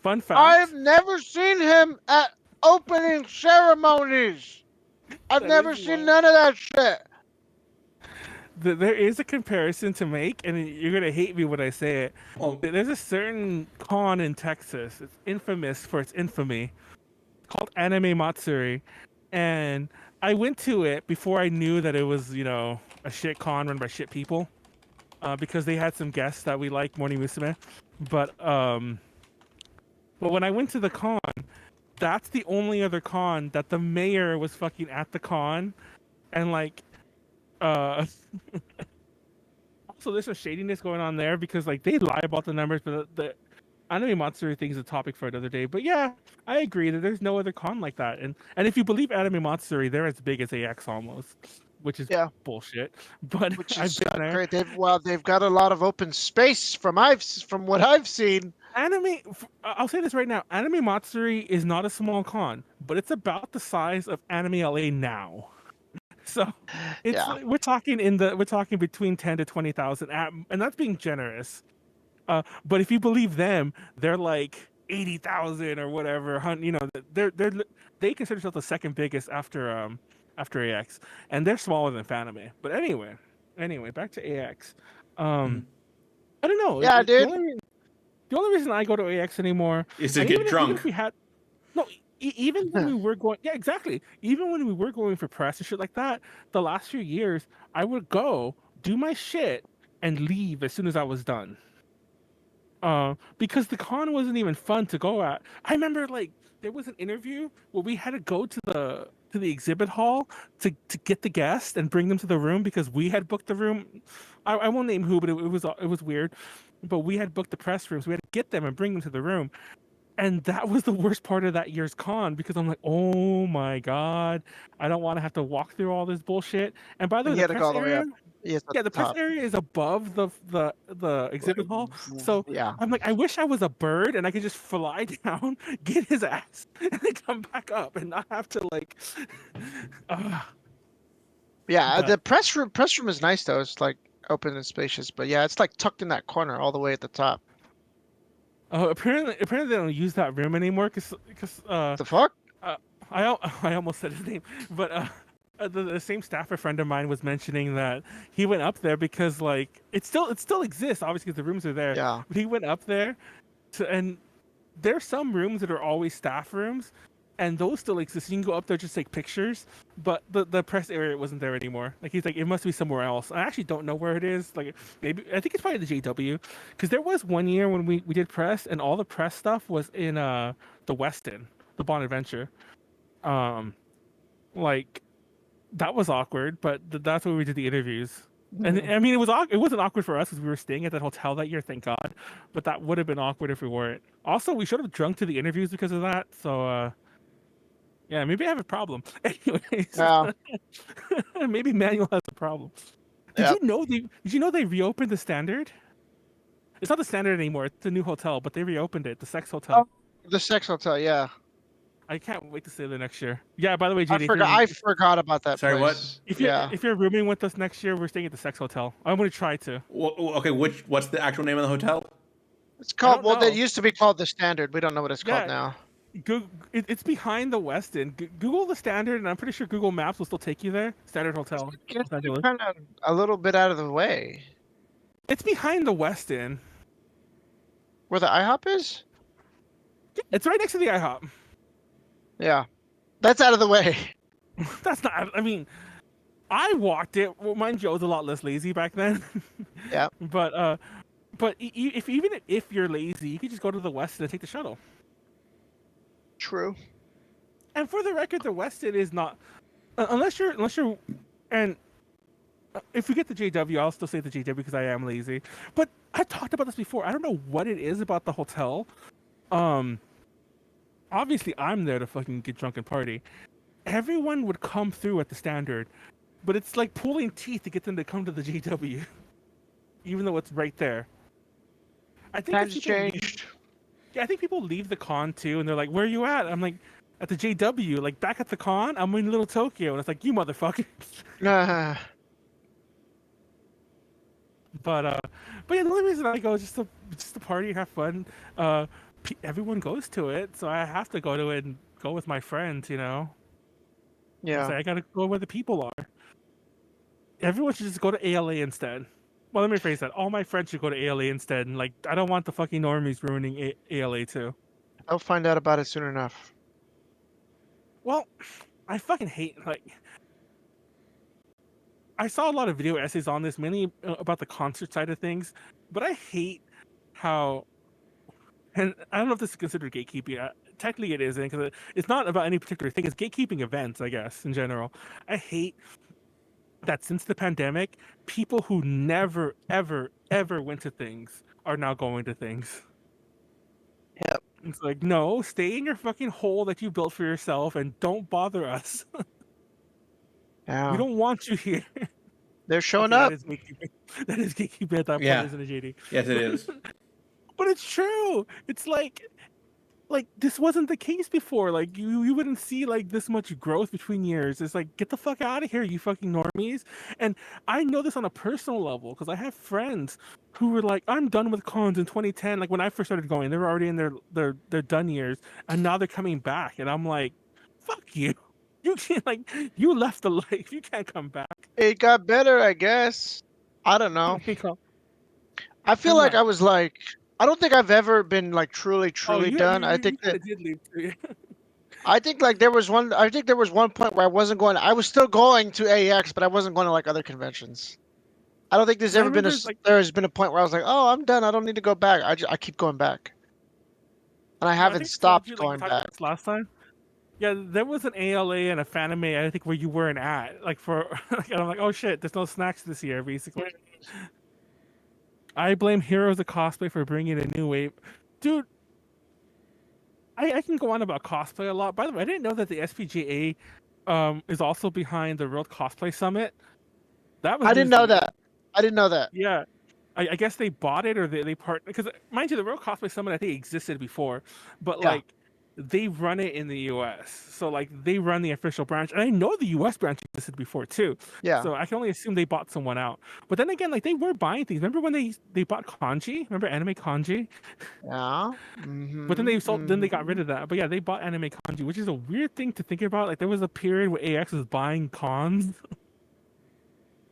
Fun fact. I've never seen him at opening ceremonies. I've never seen none of that shit. There is a comparison to make, and you're gonna hate me when I say it. Well, there's a certain con in Texas. It's infamous for its infamy, called Anime Matsuri, and I went to it before I knew that it was, you know, a shit con run by shit people, because they had some guests that we like, Morning Musume, but when I went to the con, that's the only other con that the mayor was fucking at the con, and like. Also, there's some shadiness going on there because like they lie about the numbers, but the Anime Matsuri thing is a topic for another day. But yeah, I agree that there's no other con like that, and if you believe Anime Matsuri, they're as big as AX almost, which is bullshit. But which I've is been there. Great. They've got a lot of open space from what I've seen. I'll say this right now: Anime Matsuri is not a small con, but it's about the size of Anime LA now. So it's we're talking between 10 to 20,000, and that's being generous. But if you believe them, they're like 80,000 or whatever. You know, they consider themselves the second biggest after AX, and they're smaller than Fanime. But anyway, back to AX. I don't know. Yeah, dude. The only reason I go to AX anymore is to get drunk. Even when we were going, exactly. Even when we were going for press and shit like that, the last few years, I would go do my shit and leave as soon as I was done. Because the con wasn't even fun to go at. I remember like there was an interview where we had to go to the exhibit hall to get the guest and bring them to the room because we had booked the room. I won't name who, but it was weird. but we had booked the press rooms. We had to get them and bring them to the room. And that was the worst part of that year's con because I'm like, oh my god, I don't want to have to walk through all this bullshit. And by the way, You the had to go press all the way area, up. Yes, at yeah, the the press top. area is above the exhibit hall. So Yeah. I'm like, I wish I was a bird and I could just fly down, get his ass, and then come back up and not have to like. Yeah, But the press room is nice though. It's like open and spacious, but yeah, it's like tucked in that corner all the way at the top. apparently they don't use that room anymore because The fuck? I almost said his name, but the same staffer friend of mine was mentioning that he went up there because like it still exists obviously because the rooms are there. Yeah. But he went up there, and there's some rooms that are always staff rooms, and those still exist. You can go up there just take pictures, but the press area wasn't there anymore. Like he's like it must be somewhere else. I actually don't know where it is. Like maybe I think it's probably the JW, because there was one year when we did press and all the press stuff was in the Westin, the Bond Adventure. Like that was awkward, but that's where we did the interviews. And I mean, it wasn't awkward for us because we were staying at that hotel that year, thank God. But that would have been awkward if we weren't. Also, we should have drunk to the interviews because of that. So, yeah, maybe I have a problem. Anyways, Yeah. maybe Manuel has a problem. Did you know they reopened the Standard? It's not the Standard anymore. It's a new hotel, but they reopened it, the Sex Hotel. Oh, the Sex Hotel, yeah. I can't wait to stay there next year. Yeah, by the way, JD, I forgot about that Sorry, place. what? If you're rooming with us next year, we're staying at the Sex Hotel. I'm going to try to. Well, okay, what's the actual name of the hotel? It's called, well, know. it used to be called the Standard. We don't know what it's called now. It's behind the Westin. Google the Standard, and I'm pretty sure Google Maps will still take you there. Standard Hotel. It's kind of a little bit out of the way. It's behind the Westin. Where the IHOP is? It's right next to the IHOP. Yeah. That's out of the way. That's not. I mean, I walked it. Well, mind you, I was a lot less lazy back then. Yeah. But even if you're lazy, you could just go to the Westin and take the shuttle. True. And for the record, the Westin is not unless you're and if we get the JW, I'll still say the JW because I am lazy. But I talked about this before. I don't know what it is about the hotel. Obviously, I'm there to fucking get drunk and party. Everyone would come through at the Standard, but it's like pulling teeth to get them to come to the JW, even though it's right there. I think Times changed. I think people leave the con too, and they're like, "Where are you at?" I'm like, "At the JW." Like back at the con, I'm in Little Tokyo, and it's like, "You motherfucker." But yeah, the only reason I go is just to party and have fun. Everyone goes to it, so I have to go to it and go with my friends, you know. Yeah. So I gotta go where the people are. Everyone should just go to ALA instead. Well, let me rephrase that. All my friends should go to ALA instead. And like, I don't want the fucking normies ruining ALA too. I'll find out about it soon enough. Well, I fucking hate like. I saw a lot of video essays on this, mainly about the concert side of things, but I hate how. And I don't know if this is considered gatekeeping. Technically, it isn't because it's not about any particular thing. It's gatekeeping events, I guess, in general. I hate that since the pandemic, people who never, ever, ever went to things are now going to things. Yep. It's like, no, stay in your fucking hole that you built for yourself and don't bother us. Yeah. We don't want you here. They're showing up. That is gatekeeping at that point, isn't it, JD? Yes, it is. But it's true. It's like this wasn't the case before. Like you wouldn't see like this much growth between years. It's like, get the fuck out of here, you fucking normies. And I know this on a personal level because I have friends who were like, I'm done with cons in 2010. Like when I first started going, they were already in their done years, and now they're coming back, and I'm like, fuck you. You can't, like, you left the life. You can't come back. It got better, I guess. I don't know. I feel like I was like, I don't think I've ever been like truly done. I think that did leave too. I think like there was one point where I wasn't going. I was still going to AX, but I wasn't going to like other conventions. I don't think there's ever been there's been a point where I was like, oh, I'm done. I don't need to go back. I keep going back, and I haven't stopped going back. Last time. Yeah, there was an ALA and a Fanime, I think, where you weren't at. Like, and I'm like, oh shit, there's no Snakz this year, basically. I blame Heroes of Cosplay for bringing a new wave. Dude, I can go on about cosplay a lot. By the way, I didn't know that the SPGA is also behind the World Cosplay Summit. That was I didn't news to know me. that. I didn't know that. Yeah. I guess they bought it or they part because mind you, the World Cosplay Summit I think existed before, but Yeah. like they run it in the US. So like they run the official branch. And I know the US branch existed before too. Yeah. So I can only assume they bought someone out. But then again, like they were buying things. Remember when they bought Kanji? Remember anime Kanji? Yeah. But then they sold then they got Mm-hmm. rid of that. But yeah, they bought anime Kanji, which is a weird thing to think about. Like there was a period where AX was buying cons.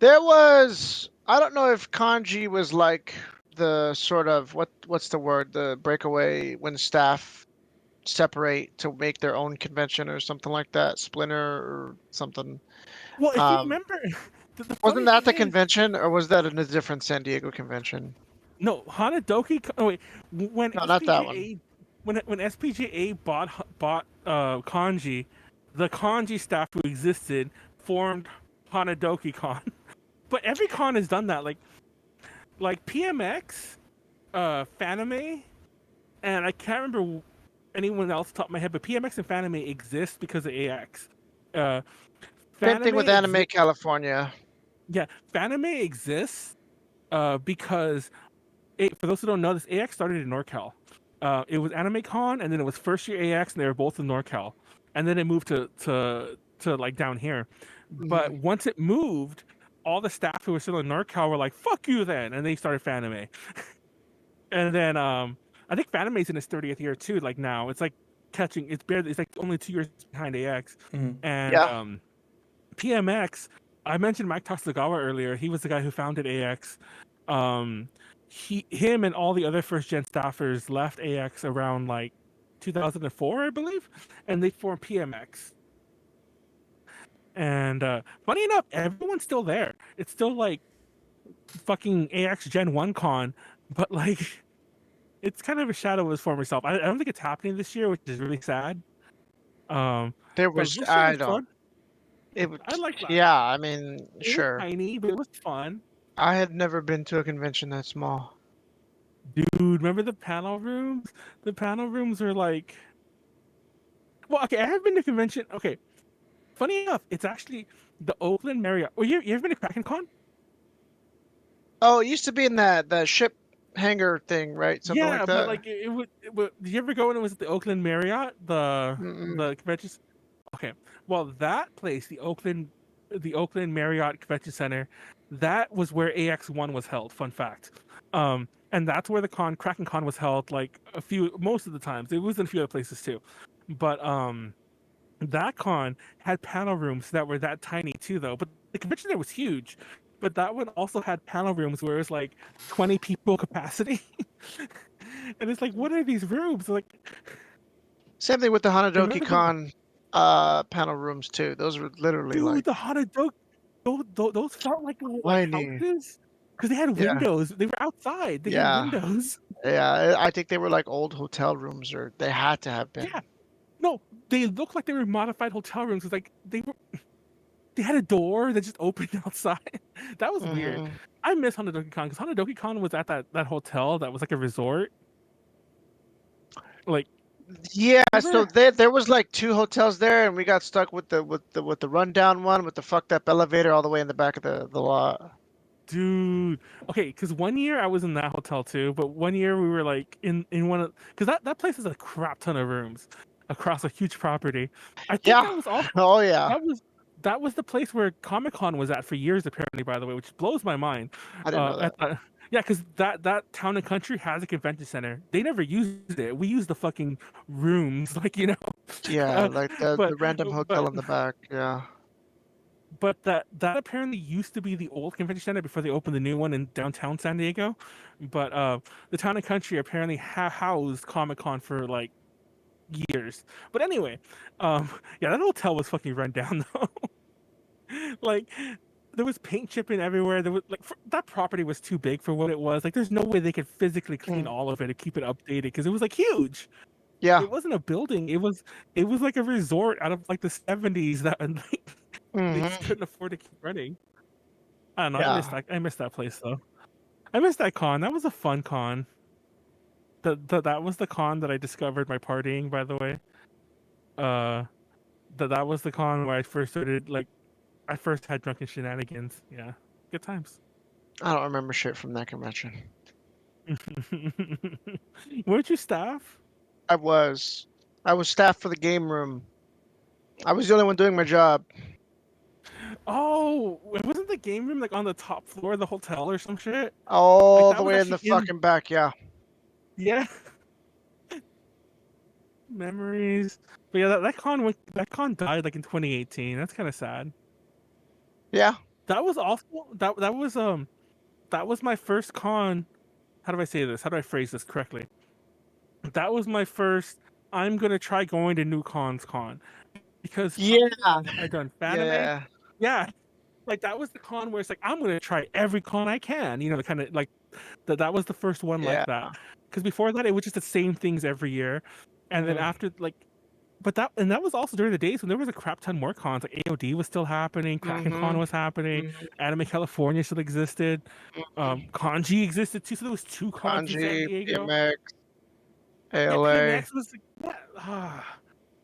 There was, I don't know if kanji was like the sort of what's the word, the breakaway when staff separate to make their own convention or something like that, splinter or something. Well, if you remember the Wasn't funny that thing the is convention or was that in a different San Diego convention? no, Hanadoki. Oh wait, when No, not that one. SPGA when SPGA bought Kanji, the Kanji staff who existed formed Hanadoki Con. But every con has done that. Like PMX, Fanime, and I can't remember anyone else off the top of my head. But PMX and Fanime exist because of AX. Same thing with Anime California. Yeah, Fanime exists because for those who don't know, this AX started in NorCal. It was AnimeCon, and then it was first year AX, and they were both in NorCal, and then it moved to like down here. But once it moved, all the staff who were still in NorCal were like, "Fuck you!" Then, and they started Fanime. And then I think Fanime's in its 30th year too. Like now, it's like catching. It's barely. It's like only 2 years behind AX. And Yeah. PMX. I mentioned Mike Tasagawa earlier. He was the guy who founded AX. Him and all the other first gen staffers left AX around like 2004, I believe, and they formed PMX. And funny enough, everyone's still there. It's still like fucking AX Gen 1 Con, but like it's kind of a shadow of its former self. I don't think it's happening this year, which is really sad. There was, I don't. It was, I like that. yeah, I mean, It sure. was tiny, but it was fun. I had never been to a convention that small. Dude, remember the panel rooms? The panel rooms are like, well, okay, I have been to convention. Okay, funny enough, it's actually the Oakland Marriott. Oh, you ever been to Kraken Con? Oh, it used to be in that ship hangar thing, right? Something like that. But like it would. Did you ever go when it was at the Oakland Marriott, the convention? Okay, well that place, the Oakland Marriott Convention Center, that was where AX1 was held. Fun fact. And that's where the Kraken Con was held. Like most of the times, it was in a few other places too, but that con had panel rooms that were that tiny too, though. But the convention there was huge. But that one also had panel rooms where it was like 20 people capacity. And it's like, what are these rooms? Like, same thing with the Hanadoki Con panel rooms too. Those were literally like, the Hanadoki, those felt like houses because they had windows. They were outside. They had windows. Yeah, I think they were like old hotel rooms, or they had to have been. Yeah, no, they looked like they were modified hotel rooms. It's like they had a door that just opened outside. That was weird. I miss Hanadoki Con because Hanadoki Con was at that hotel that was like a resort. Like, yeah, so there was like 2 hotels there, and we got stuck with the rundown one with the fucked up elevator all the way in the back of the lot. Dude, okay, because one year I was in that hotel too, but one year we were like in one of because that place is a crap ton of rooms across a huge property. I think that was also that was the place where Comic-Con was at for years, apparently, by the way, which blows my mind. I didn't know that. Yeah, because that Town and Country has a convention center. They never used it. We used the fucking rooms, like, you know. Yeah, like the random hotel in the back, yeah. But that apparently used to be the old convention center before they opened the new one in downtown San Diego. But the Town and Country apparently housed Comic-Con for like years. But anyway, yeah, that hotel was fucking run down though. Like there was paint chipping everywhere. There was like that property was too big for what it was. Like there's no way they could physically clean all of it and keep it updated because it was like huge. Yeah, it wasn't a building. It was like a resort out of like the 70s that like they just couldn't afford to keep running. I don't know. I missed that place though. I missed that con. That was a fun con. That was the con that I discovered my partying, by the way. That was the con where I first started, like, I first had drunken shenanigans. Yeah, good times. I don't remember shit from that convention. Weren't you staff? I was. I was staff for the game room. I was the only one doing my job. Oh, wasn't the game room like on the top floor of the hotel or some shit? Like All that the was way in the actually in. fucking back, yeah. Yeah. Memories. But yeah, that con died like in 2018. That's kind of sad. Yeah. That was also that was my first con. How do I say this? How do I phrase this correctly? That was my first. I'm gonna try going to new cons con because Yeah. I done Fanime. Yeah. Yeah, like that was the con where it's like I'm gonna try every con I can. You know, the kind of like that was the first one like Yeah. that. Because before that, it was just the same things every year, and then Mhm. after like, but that was also during the days when there was a crap ton more cons. Like AOD was still happening, Kraken Con Mhm. was happening, Mhm. Anime California still existed, Mhm. Kanji existed too. So there was two cons in San Kanji, Diego. PMX, Yeah, ALA. PMX was like,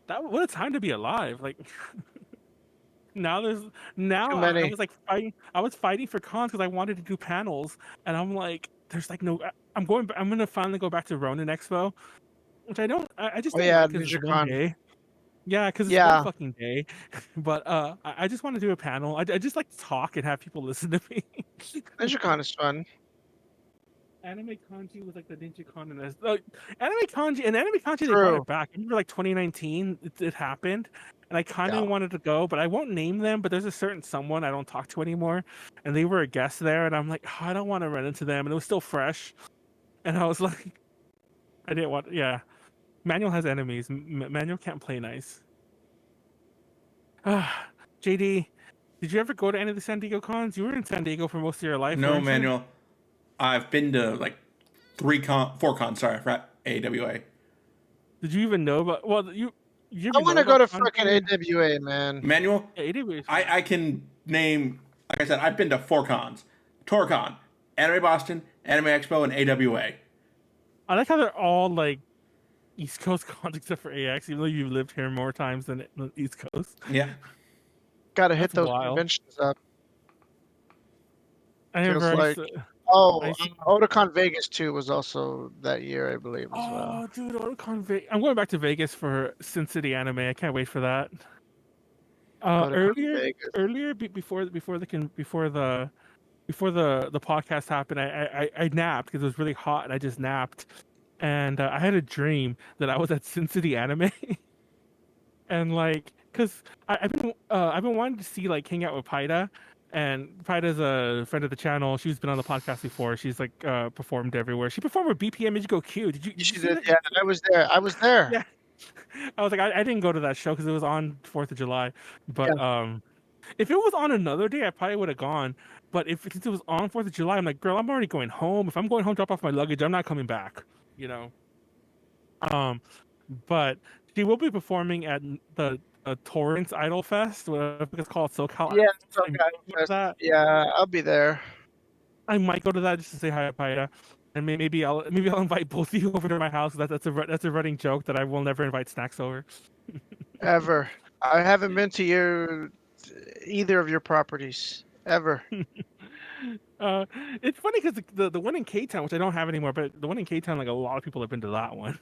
that what a time to be alive. Like now there's Too now I many. was like fighting. I was fighting for cons because I wanted to do panels, and I'm like, there's like no. I'm going. I'm gonna finally go back to Ronin Expo, which I don't. I just Oh don't yeah, like because it's one NinjaCon. day. Yeah, because it's one Yeah, fucking day. But I just want to do a panel. I just like to talk and have people listen to me. NinjaCon is fun. Anime Kanji was like the Ninja Con and Anime Kanji they brought True. it back. I remember like 2019 it happened, and I kind Yeah. of wanted to go, but I won't name them. But there's a certain someone I don't talk to anymore, and they were a guest there, and I'm like, oh, I don't want to run into them, and it was still fresh, and I was like, I didn't want. Yeah, Manuel has enemies. Manuel can't play nice. JD, did you ever go to any of the San Diego cons? You were in San Diego for most of your life, No, weren't you? Manuel. I've been to like 4 cons. Sorry, for AWA. Did you even know about? Well, you I even want know to go about to cons? frickin' AWA, man. Manuel, Yeah, AWA is fun. I can name, like I said, I've been to 4 cons: TorCon, Anime Boston, Anime Expo, and AWA. I like how they're all like East Coast cons except for AX, even though you've lived here more times than the East Coast. Yeah. Gotta hit That's those wild. conventions up. I Feels remember like. I Oh, used to, Otakon Vegas too was also that year, I believe, as well. oh, dude, Otakon I'm going back to Vegas for Sin City Anime. I can't wait for that. Otakon Vegas. Earlier before the podcast happened, I napped because it was really hot and I just napped, and I had a dream that I was at Sin City Anime. And like because I've been wanting to see like hang out with Paida, and Paida's a friend of the channel. She's been on the podcast before. She's like performed everywhere. She performed with BPM Ichigo Q. Did you She see did, that? yeah. I was there. I was there. Yeah. I was like I didn't go to that show because it was on 4th of July, Yeah. but if it was on another day I probably would have gone. But if since it was on 4th of July, I'm like, girl, I'm already going home. If I'm going home, drop off my luggage, I'm not coming back. You know. Um, but she will be performing at the Torrance Idol Fest, whatever it's called, SoCal Yeah. Idol Fest. So, I might go to guys, that. yeah, I'll be there. I might go to that just to say hi to Paida, and maybe I'll invite both of you over to my house. That's a running joke that I will never invite Snakz over. Ever. I haven't been to either of your properties ever. uh, it's funny because the one in K Town, which I don't have anymore, but the one in K Town, like a lot of people have been to that one.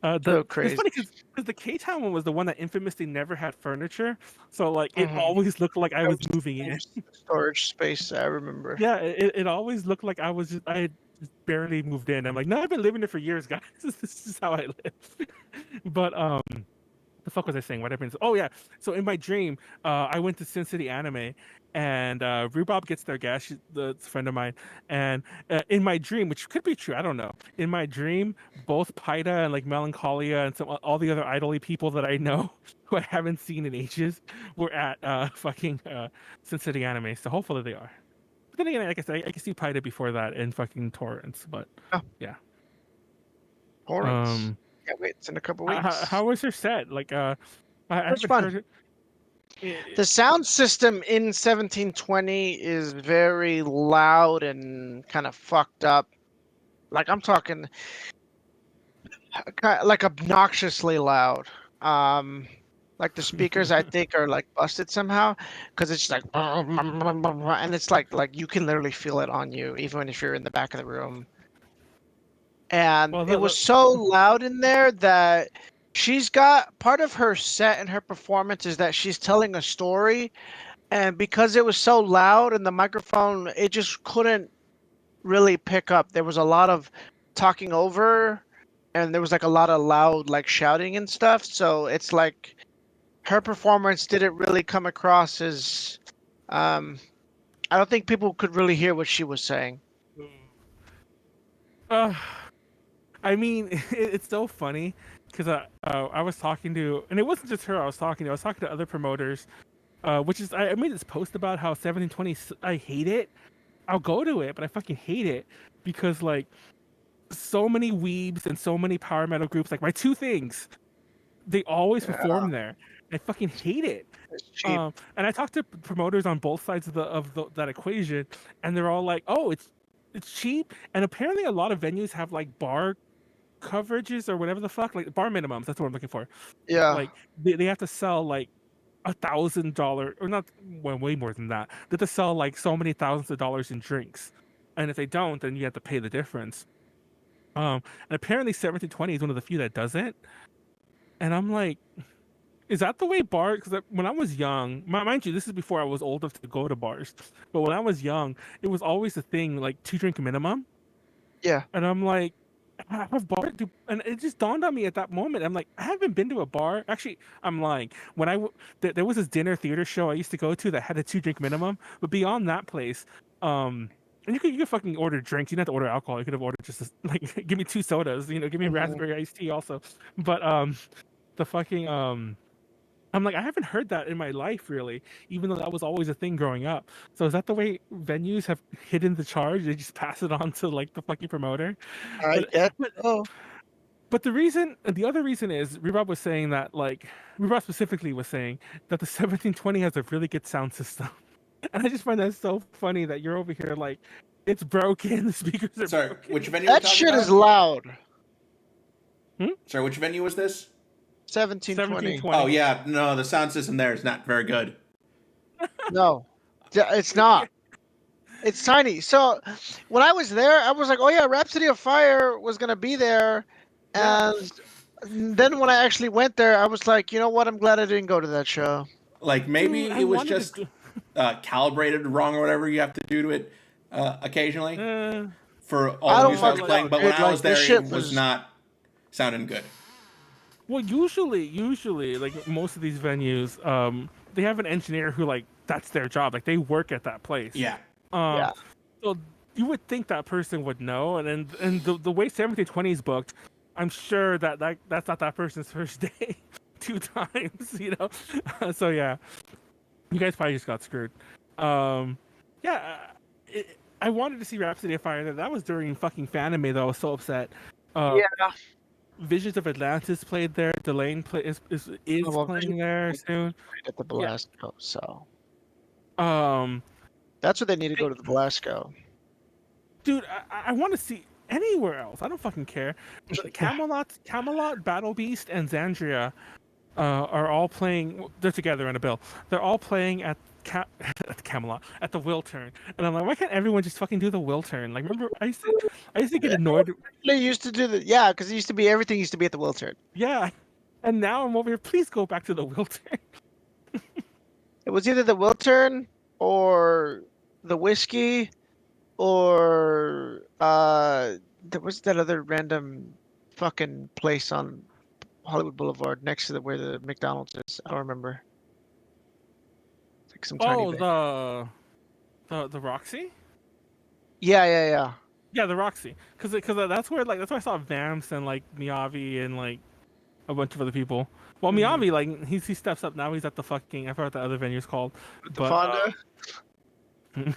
So It's crazy. funny because the K Town one was the one that infamously never had furniture, so like it Mhm. always looked like I That was was moving in. storage space. I remember. Yeah, it always looked like I had just barely moved in. I'm like, no, I've been living there for years, guys. This is how I live. But the fuck was I saying? What happened? Oh yeah. So in my dream, I went to Sin City Anime, and Rhubarb gets their gas. It's a friend of mine, and in my dream, which could be true, I don't know. In my dream, both Paida and like Melancholia and all the other idol people that I know who I haven't seen in ages were at fucking Sin City Anime. So hopefully they are. But then again, like I said, I can see Paida before that in fucking Torrance. But Oh, yeah. Torrance. Um, Can't wait. It's in a couple weeks. how was your set? Like, I It was haven't fun. heard it. The sound system in 1720 is very loud and kind of fucked up. Like I'm talking, like obnoxiously loud. Like the speakers, I think, are like busted somehow because it's like, and it's like you can literally feel it on you, even if you're in the back of the room. And Well, it was so loud in there that she's got part of her set and her performance is that she's telling a story, and because it was so loud and the microphone, it just couldn't really pick up. There was a lot of talking over, and there was like a lot of loud like shouting and stuff. So it's like her performance didn't really come across as I don't think people could really hear what she was saying. I mean, it's so funny because I was talking to, and it wasn't just her. I was talking to other promoters, which is I made this post about how 1720. I hate it. I'll go to it, but I fucking hate it because like so many weebs and so many power metal groups, like my two things, they always perform there. I fucking hate it. It's cheap. And I talked to promoters on both sides of that equation, and they're all like, "Oh, it's cheap," and apparently a lot of venues have like bar coverages or whatever the fuck, like bar minimums. That's what I'm looking for. Yeah. Like they have to sell like $1,000 or not, well, way more than that. They have to sell like so many thousands of dollars in drinks, and if they don't, then you have to pay the difference. And apparently 1720 is one of the few that doesn't. And I'm like, is that the way bars? Because when I was young, mind you, this is before I was old enough to go to bars. But when I was young, it was always a thing, like 2-drink minimum. Yeah. And I'm like, have bars do? And it just dawned on me at that moment. I'm like, I haven't been to a bar. Actually, I'm lying. When there was this dinner theater show I used to go to that had a 2-drink minimum. But beyond that place, and you could fucking order drinks. You didn't have to order alcohol. You could have ordered just like give me 2 sodas. Give me raspberry iced tea also. But the fucking I'm like, I haven't heard that in my life, really, even though that was always a thing growing up. So is that the way venues have hidden the charge? They just pass it on to like the fucking promoter. I get. But the other reason is Rebop was saying that like Rebop specifically was saying that the 1720 has a really good sound system, and I just find that so funny that you're over here like it's broken. The speakers are Sorry, broken. which venue? That shit is loud. Sorry, which venue was this? 1720. Oh yeah, no, the sound system there is not very good. No, it's not. It's tiny. So when I was there, I was like, "Oh yeah, Rhapsody of Fire was gonna be there," and then when I actually went there, I was like, "You know what? I'm glad I didn't go to that show." Like maybe Dude, it was just calibrated wrong or whatever you have to do to it occasionally for all the music I was playing. But when I was there, it was not sounding good. Well, usually, like most of these venues, they have an engineer who like that's their job. Like they work at that place. Yeah. So you would think that person would know, and the way 1720 is booked, I'm sure that's not that person's first day 2 times, So yeah, you guys probably just got screwed. I wanted to see Rhapsody of Fire. That was during fucking Fanime though. I was so upset. Visions of Atlantis played there. Delane is playing there soon. At the Belasco, so. That's what they need to go to the Belasco. Dude, I want to see anywhere else. I don't fucking care. Camelot, Battle Beast, and Xandria are all playing. They're together in a bill. They're all playing at Camelot at the Wiltern, and I'm like, why can't everyone just fucking do the Wiltern? Like, remember, I used to get annoyed. They used to do because it used to be everything used to be at the Wiltern. Yeah, and now I'm over here. Please go back to the Wiltern. It was either the Wiltern or the Whiskey, or there was that other random fucking place on Hollywood Boulevard next to where the McDonald's is. I don't remember. It's like some tiny the Roxy. Yeah, the Roxy, because that's where I saw Vamps and like Miyavi and like a bunch of other people. Well, Miyavi, like he steps up now. He's at the fucking, I forgot what the other venue's called. The Fonda.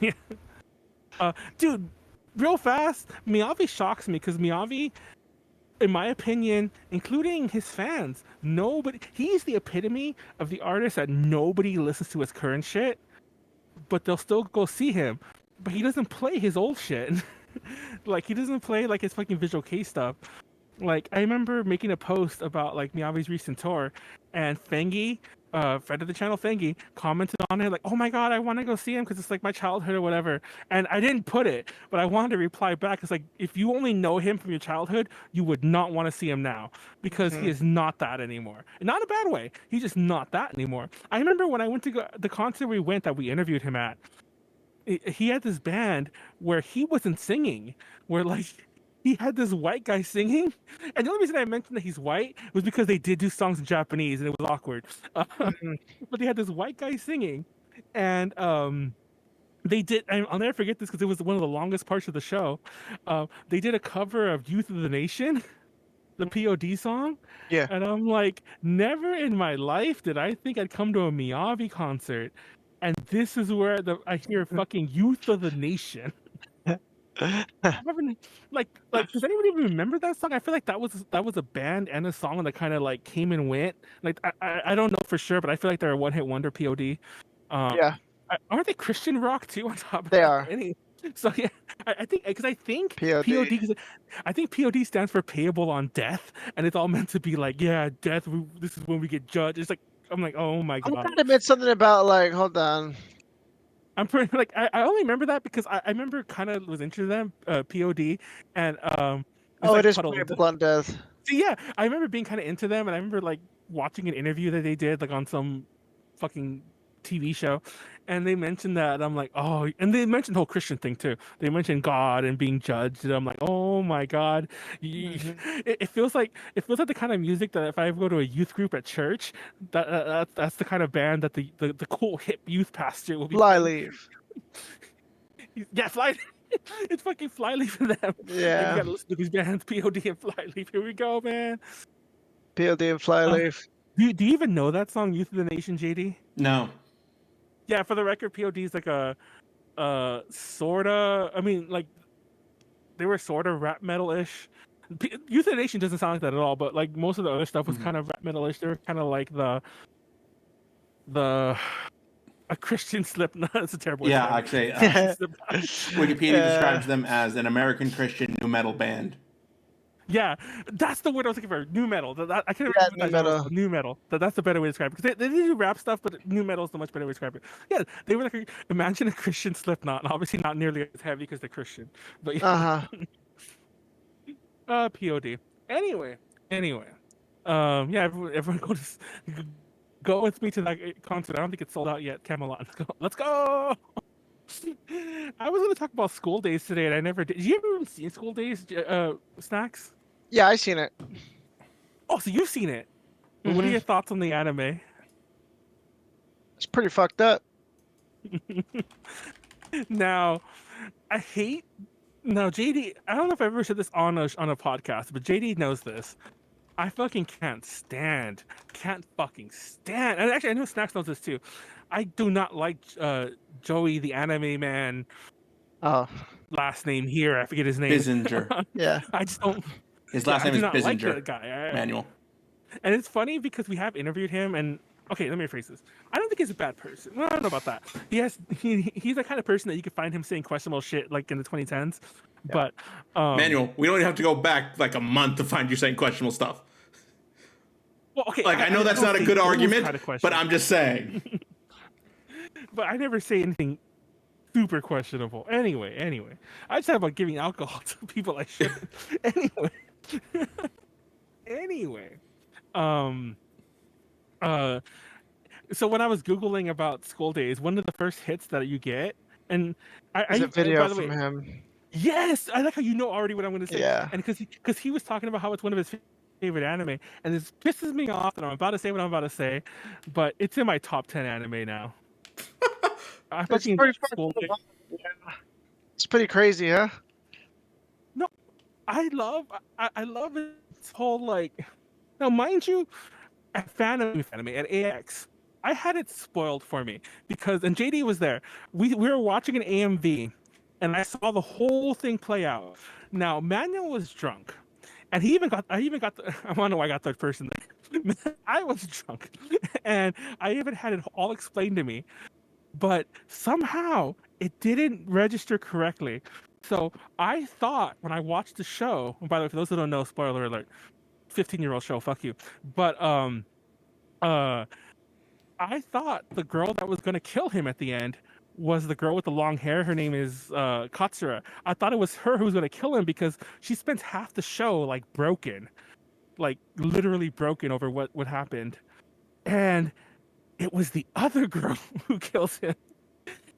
Yeah. Dude, real fast, Miyavi shocks me because Miyavi, in my opinion, including his fans, he's the epitome of the artist that nobody listens to his current shit, but they'll still go see him. But he doesn't play his old shit. Like, he doesn't play like his fucking Visual K stuff. Like, I remember making a post about like Miyavi's recent tour, and Fengi, friend of the channel Fengi, commented on it like, "Oh my god, I want to go see him because it's like my childhood or whatever." And I didn't put it, but I wanted to reply back. It's like, if you only know him from your childhood, you would not want to see him now because he is not that anymore. Not in a bad way. He's just not that anymore. I remember when I went to the concert that we interviewed him at. He had this band where he wasn't singing, where like he had this white guy singing, and the only reason I mentioned that he's white was because they did do songs in Japanese and it was awkward. But they had this white guy singing, and they did. I'll never forget this because it was one of the longest parts of the show. They did a cover of "Youth of the Nation," the POD song. Yeah. And I'm like, never in my life did I think I'd come to a Miyavi concert. And this is where I hear fucking "Youth of the Nation." Like, does anyone even remember that song? I feel like that was a band and a song that kind of like came and went. Like, I don't know for sure, but I feel like they're a one-hit wonder. POD. Yeah. Aren't they Christian rock too? On top of They that? are. So yeah, I think POD. I think POD stands for payable on death, and it's all meant to be like, yeah, death. This is when we get judged. It's like, I'm like, oh my god. I'm trying to admit something about like, hold on. I'm pretty like I only remember that because I remember kind of was into them, POD, and It is payable on death. So yeah, I remember being kind of into them, and I remember like watching an interview that they did like on some fucking TV show, and they mentioned that, and I'm like, oh, and they mentioned the whole Christian thing too. They mentioned God and being judged, and I'm like, oh my god. It feels like the kind of music that if I ever go to a youth group at church, that's the kind of band that the cool hip youth pastor will be. Flyleaf. Yeah, Flyleaf. It's fucking Flyleaf for them. Yeah. And you gotta listen to these bands, POD and Flyleaf. Here we go, man. POD and Flyleaf. Do you even know that song, "Youth of the Nation," JD? No. Yeah, for the record, POD is like a sorta. I mean, like they were sort of rap metal-ish. Youth of the Nation doesn't sound like that at all, but like most of the other stuff was kind of rap metal-ish. They were kind of like a Christian Slipknot. It's a terrible. Yeah, actually, Wikipedia describes them as an American Christian new metal band. Yeah, that's the word I was looking for. New metal. I can't remember new metal. That's the better way to describe it. Because they do rap stuff, but new metal is the much better way to describe it. Yeah, they were like imagine a Christian Slipknot, and obviously not nearly as heavy because they're Christian. But yeah. POD. Anyway. Yeah, everyone go with me to that concert. I don't think it's sold out yet. Camelot. Let's go. I was going to talk about School Days today, and I never did. Did you ever see School Days, Snakz? Yeah, I seen it. Oh, so you've seen it. What are your thoughts on the anime? It's pretty fucked up. Now, JD, I don't know if I ever said this on a podcast, but JD knows this. I fucking can't fucking stand. And actually, I know Snakz knows this too. I do not like Joey, the anime man. Oh. Last name here, I forget his name. Bissinger. Yeah. I just don't. His last name is Bissinger. Like that guy. Manuel. And it's funny because we have interviewed him, and okay, let me rephrase this. I don't think he's a bad person. Well, I don't know about that. He's the kind of person that you could find him saying questionable shit like in the 2010s. Yeah. But Manuel, we don't even have to go back like a month to find you saying questionable stuff. Well, okay. Like I know that's not a good argument, but I'm just saying. But I never say anything super questionable. Anyway, I just talk about giving alcohol to people I shouldn't. Anyway. So when I was Googling about School Days, one of the first hits that you get, and there's a video from him. Yes, I like how you know already what I'm going to say. Yeah. And because he was talking about how it's one of his favorite anime, and this pisses me off, and I'm about to say what I'm about to say, but it's in my top 10 anime now. It's pretty crazy, huh? No, I love its whole like. Now, mind you, at anime at AX, I had it spoiled for me because, and JD was there. We were watching an AMV, and I saw the whole thing play out. Now, Manuel was drunk, And I even got I want to know why I got third person. I was drunk, and I even had it all explained to me, but somehow it didn't register correctly. So I thought when I watched the show, and by the way, for those who don't know, spoiler alert, 15-year-old show, fuck you. But uh, I thought the girl that was gonna kill him at the end was the girl with the long hair. Her name is Katsura. I thought it was her who was gonna kill him because she spends half the show like broken, like literally broken over what happened, and it was the other girl who kills him,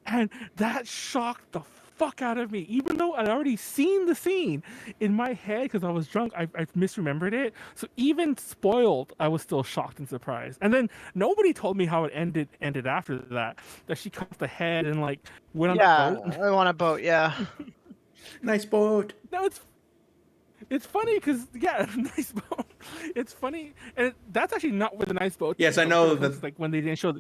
and that shocked the fuck out of me. Even though I'd already seen the scene in my head because I was drunk, I misremembered it. So even spoiled, I was still shocked and surprised. And then nobody told me how it ended after that. That she cut off the head and like went on a boat. I want a boat. Yeah. Nice boat. No, it's funny because yeah, nice boat. It's funny, and that's actually not where the nice boat. Yes, I know that. Like when they didn't show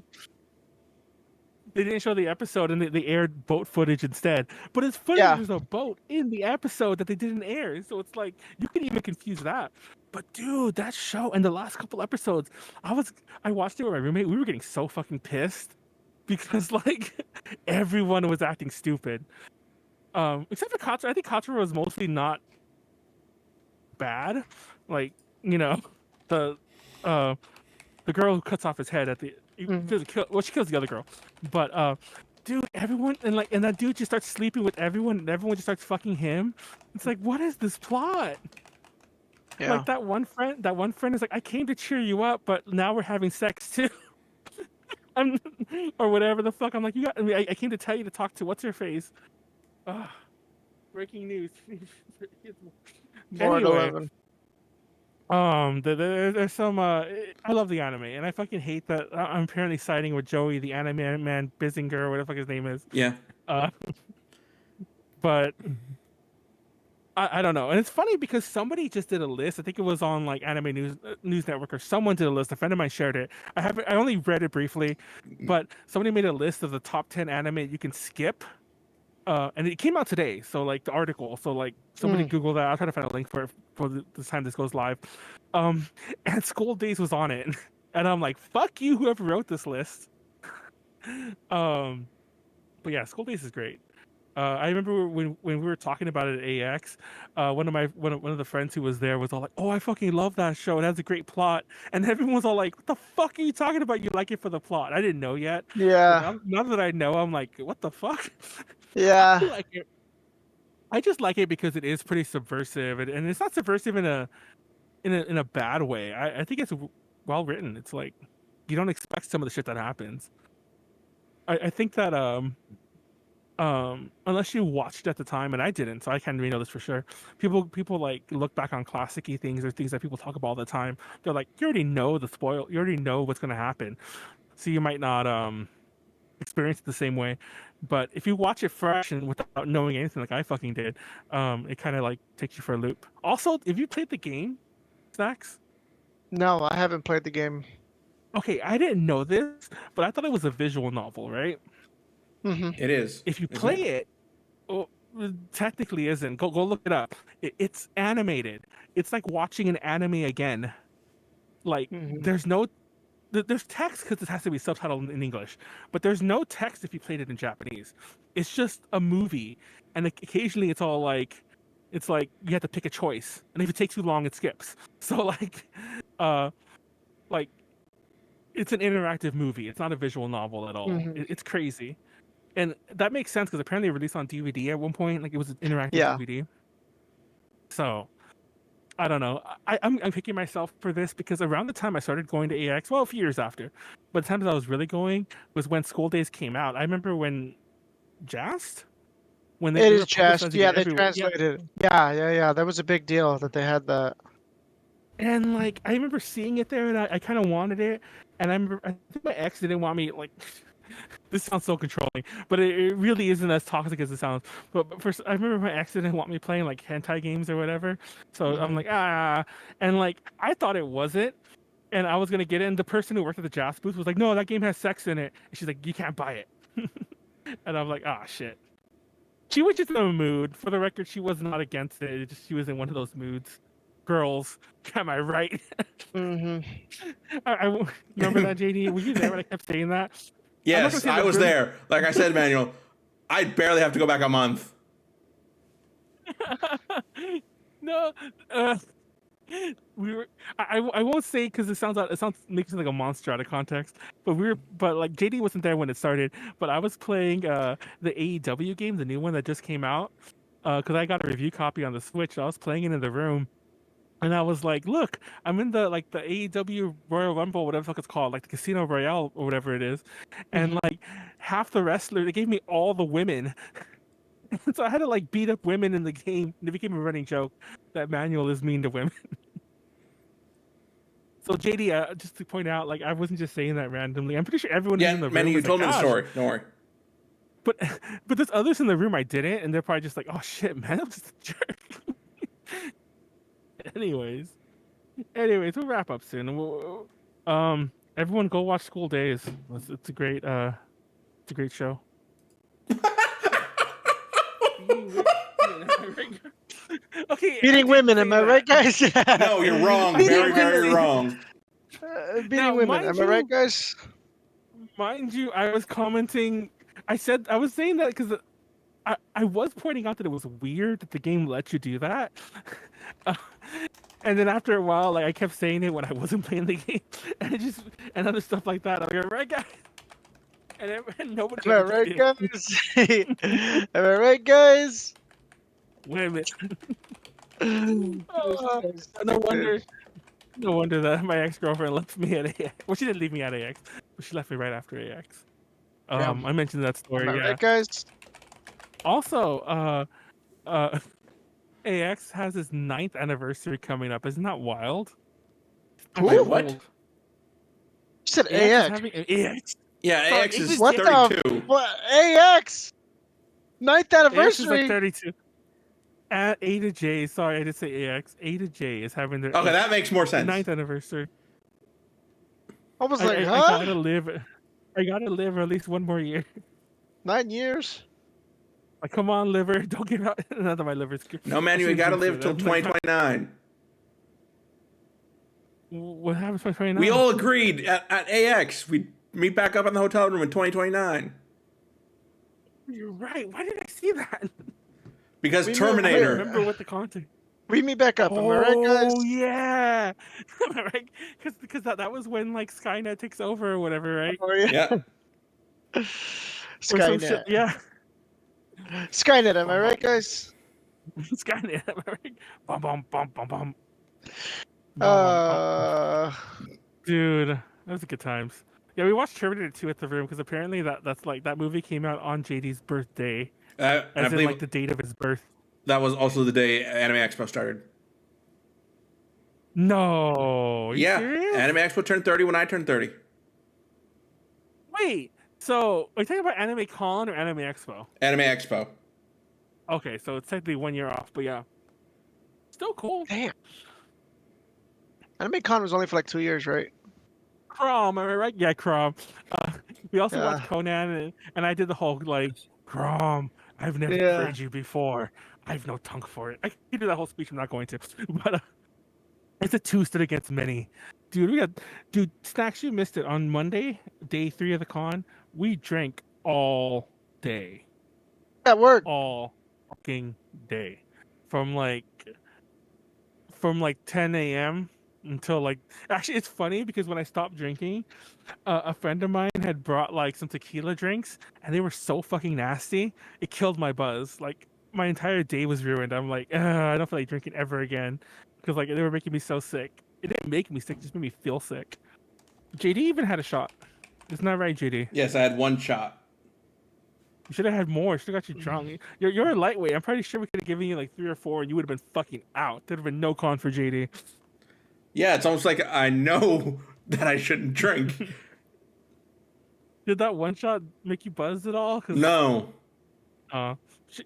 the episode and they aired boat footage instead. But it's funny there's a boat in the episode that they didn't air, so it's like you can even confuse that. But dude, that show and the last couple episodes, I watched it with my roommate. We were getting so fucking pissed because like everyone was acting stupid, except for Katsura. I think Katsura was mostly not bad, like the girl who cuts off his head at the she kills the other girl, but dude, everyone and that dude just starts sleeping with everyone and everyone just starts fucking him. It's like, what is this plot? Like that one friend is like, I came to cheer you up, but now we're having sex too. Or whatever the fuck. I'm like, I came to tell you to talk to what's her face. Breaking news. Anyway, there's some. I love the anime, and I fucking hate that I'm apparently siding with Joey, the anime man, Bissinger, or whatever the fuck his name is. Yeah. But I don't know, and it's funny because somebody just did a list. I think it was on like Anime News Network, or someone did a list. A friend of mine shared it. I only read it briefly, but somebody made a list of the top 10 anime you can skip. And it came out today, so like the article. So like somebody Google that. I'll try to find a link for the time this goes live. And School Days was on it, and I'm like, fuck you, whoever wrote this list. But yeah, School Days is great. I remember when we were talking about it at AX, one of the friends who was there was all like, "Oh, I fucking love that show. It has a great plot." And everyone was all like, "What the fuck are you talking about? You like it for the plot?" I didn't know yet. Yeah. Now that I know, I'm like, "What the fuck?" Yeah. I just like it because it is pretty subversive, and it's not subversive in a bad way. I think it's well written. It's like you don't expect some of the shit that happens. I think that unless you watched at the time, and I didn't, so I can't really know this for sure. People like look back on classic-y things or things that people talk about all the time. They're like, you already know you already know what's gonna happen, so you might not experience it the same way. But if you watch it fresh and without knowing anything like I fucking did, it kind of like takes you for a loop. Also, if you played the game, Snakz? No, I haven't played the game. Okay, I didn't know this, but I thought it was a visual novel, right? Mm-hmm. It is. If you play it, well, technically isn't. Go look it up. It's animated. It's like watching an anime again. Like there's text because it has to be subtitled in English, but there's no text if you played it in Japanese. It's just a movie, and occasionally it's like you have to pick a choice, and if it takes too long, it skips. So like it's an interactive movie. It's not a visual novel at all. It's crazy. And that makes sense because apparently it released on DVD at one point. Like it was an interactive DVD. So I don't know. I'm picking myself for this because around the time I started going to AX, well, a few years after, but the time that I was really going was when School Days came out. I remember when Just? When it is Just. Yeah, they translated it. Yeah. That was a big deal that they had that. And like I remember seeing it there, and I kind of wanted it. And I think my ex didn't want me like. This sounds so controlling, but it really isn't as toxic as it sounds. But first, I remember my ex didn't want me playing like hentai games or whatever. So I'm like, and like I thought it wasn't, and I was gonna get it. And the person who worked at the Jazz booth was like, "No, that game has sex in it." And she's like, "You can't buy it." And I'm like, shit." She was just in a mood. For the record, she was not against it. She was in one of those moods. girls. Am I right? Mm-hmm. I remember that, JD. Were you there when I kept saying that? I'm not gonna Yes, say I the was really- there. Like I said, Manuel, I barely have to go back a month. No, we were. I won't say because it sounds makes me like a monster out of context. But like JD wasn't there when it started. But I was playing the AEW game, the new one that just came out. Because I got a review copy on the Switch. I was playing it in the room, and I was like, "Look, I'm in the AEW Royal Rumble, whatever the fuck it's called, like the Casino Royale or whatever it is." And like half the wrestler, they gave me all the women. So I had to like beat up women in the game. And it became a running joke that Manuel is mean to women. So JD, just to point out, like I wasn't just saying that randomly. I'm pretty sure everyone who's in Yeah, the room Manuel, you was told like, me the "Gosh," story. Don't worry. but but there's others in the room I didn't, and they're probably just like, "Oh shit, man, I'm just a jerk." anyways, we'll wrap up soon. Everyone go watch School Days. It's a great show. Okay, I Beating didn't women, say am I right, that. guys? No, you're wrong. Beating Very, very women. wrong. Beating Now, women, am I right, guys? mind you, I was commenting. I was saying that because I was pointing out that it was weird that the game let you do that. Uh, and then after a while, like I kept saying it when I wasn't playing the game, and other stuff like that. I'm like, right, guys, and nobody Am I ever right, did. guys? Am I right, guys? Women. Oh, No wonder. No wonder that my ex-girlfriend left me at AX. Well, she didn't leave me at AX, but she left me right after AX. Yeah. I mentioned that Am story. I Yeah. right, guys? Also, AX has its 9th anniversary coming up. Isn't that wild? I'm Wait, so what? old. You said AX is AX. having AX. Yeah, Sorry, AX is What 32. the? What? AX? 9th AX is like anniversary? 32. At A to J, sorry, I did say AX. A to J is having their Okay, that makes more sense. 9th anniversary. I was like, I huh? gotta live. I gotta live at least one more year. 9 years? Like, come on, liver, don't give out. None of my liver's good. No, Manuel, you gotta live till 2029. What happens by 29? We all agreed at AX we'd meet back up in the hotel room in 2029. You're right. Why did I see that? Because We knew- I Terminator. remember what the content. We meet back up. Am I right, guys? Oh yeah, right. Because that was when like Skynet takes over or whatever, right? Oh, yeah. Yeah. Or some shit. Skynet. Yeah, Skynet, am I right, guys? Skynet. Right? Bum bum bum bum bum. Bum, bum. Dude, that was good times. Yeah, we watched Terminator 2 at the room because apparently that's like that movie came out on JD's birthday, I as in believe like the date of his birth. that was also the day Anime Expo started. No, are you Yeah, serious? Anime Expo turned 30 when I turned 30. Wait, so are you talking about Anime Con or Anime Expo? Anime Expo. Okay, so it's technically 1 year off, but yeah, still cool. Damn. Anime Con was only for like 2 years, right? Crom, am I right? Yeah, Crom. We also Yeah. watched Conan, and I did the whole like, Crom, I've never Yeah. heard you before. I have no tongue for it. I can do that whole speech. I'm not going to, but it's a two stood against many. Dude, Snakz, you missed it on Monday, day 3 of the con. We drank all day, At work. all fucking day, from like 10 a.m. until like. Actually, it's funny because when I stopped drinking, a friend of mine had brought like some tequila drinks, and they were so fucking nasty. It killed my buzz. Like my entire day was ruined. I'm like, I don't feel like drinking ever again because like they were making me so sick. It didn't make me sick; it just made me feel sick. JD even had a shot. Isn't that right, JD? Yes, I had one shot. You should have had more. Should have got you drunk. You're a lightweight. I'm pretty sure we could have given you like 3 or 4, and you would have been fucking out. There'd have been no con for JD. Yeah, it's almost like I know that I shouldn't drink. Did that one shot make you buzz at all? No.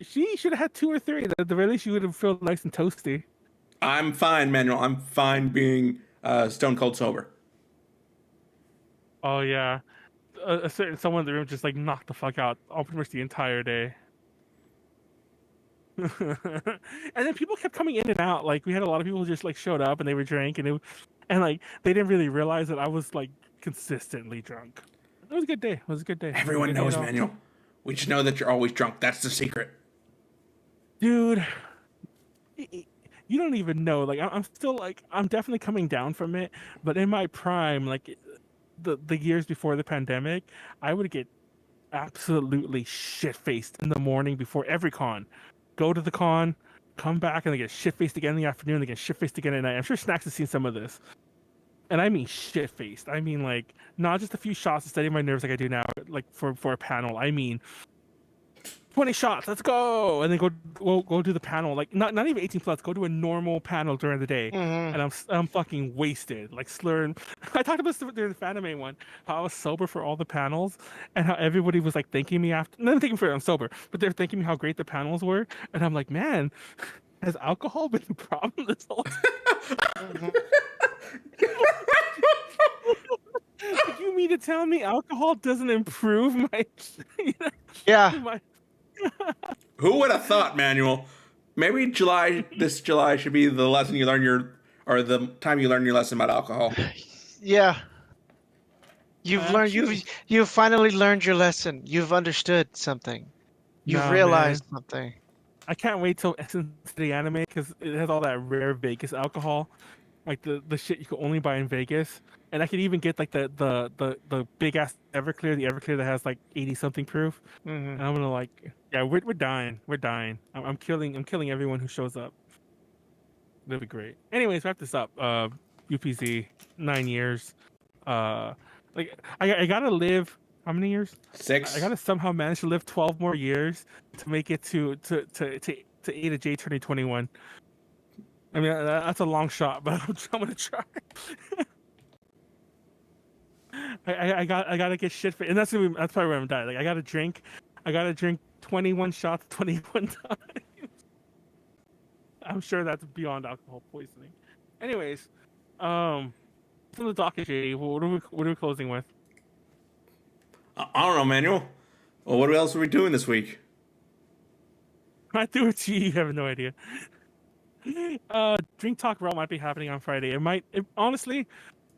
She should have had 2 or 3. At the very least, you would have felt nice and toasty. I'm fine, Manuel. I'm fine being stone cold sober. Oh yeah, a certain someone in the room just like knocked the fuck out all pretty much the entire day. And then people kept coming in and out. Like we had a lot of people who just like showed up and they were drank and like they didn't really realize that I was like consistently drunk. It was a good day. It was a good day. Everyone knows, Manuel. We just know that you're always drunk. That's the secret. Dude, you don't even know. Like I'm still like I'm definitely coming down from it. But in my prime, like the years before the pandemic, I would get absolutely shit faced in the morning before every con. Go to the con, come back, and they get shit faced again in the afternoon. They get shit faced again at night. I'm sure Snakz has seen some of this. And I mean shit faced. I mean like not just a few shots to steady my nerves like I do now, like for a panel. I mean 20 shots, let's go, and then go do the panel. Like not even 18 plus. Go do a normal panel during the day, and I'm fucking wasted, like slurring. I talked about this during the Fanime one, how I was sober for all the panels, and how everybody was like thanking me after. Not thanking me I'm sober, but they're thanking me how great the panels were, and I'm like, man, has alcohol been the problem this whole time? You mean to tell me alcohol doesn't improve my? Yeah. Who would have thought, Manuel? Maybe this July should be the lesson you learn or the time you learn your lesson about alcohol. Yeah. You've finally learned your lesson. You've understood something. You've realized something. I can't wait till Essence the anime because it has all that rare Vegas alcohol, like the shit you can only buy in Vegas. And I could even get like the big ass Everclear, the Everclear that has like 80 something proof. And I'm gonna like, yeah, we're dying. We're dying. I'm killing everyone who shows up. That'll be great. Anyways, wrap this up. UPZ 9 years. Like I gotta live how many years? 6. I gotta somehow manage to live 12 more years to make it to Ada J turning 21. I mean that's a long shot, but I'm gonna try. I gotta get shit for, and that's probably where I'm dying. Like I gotta drink 21 shots 21 times. I'm sure that's beyond alcohol poisoning. Anyways, from the docket, JD, what are we closing with? I don't know, Manuel. Well, what else are we doing this week? I do it to you. You have no idea. Drink Talk Raw might be happening on Friday. Honestly,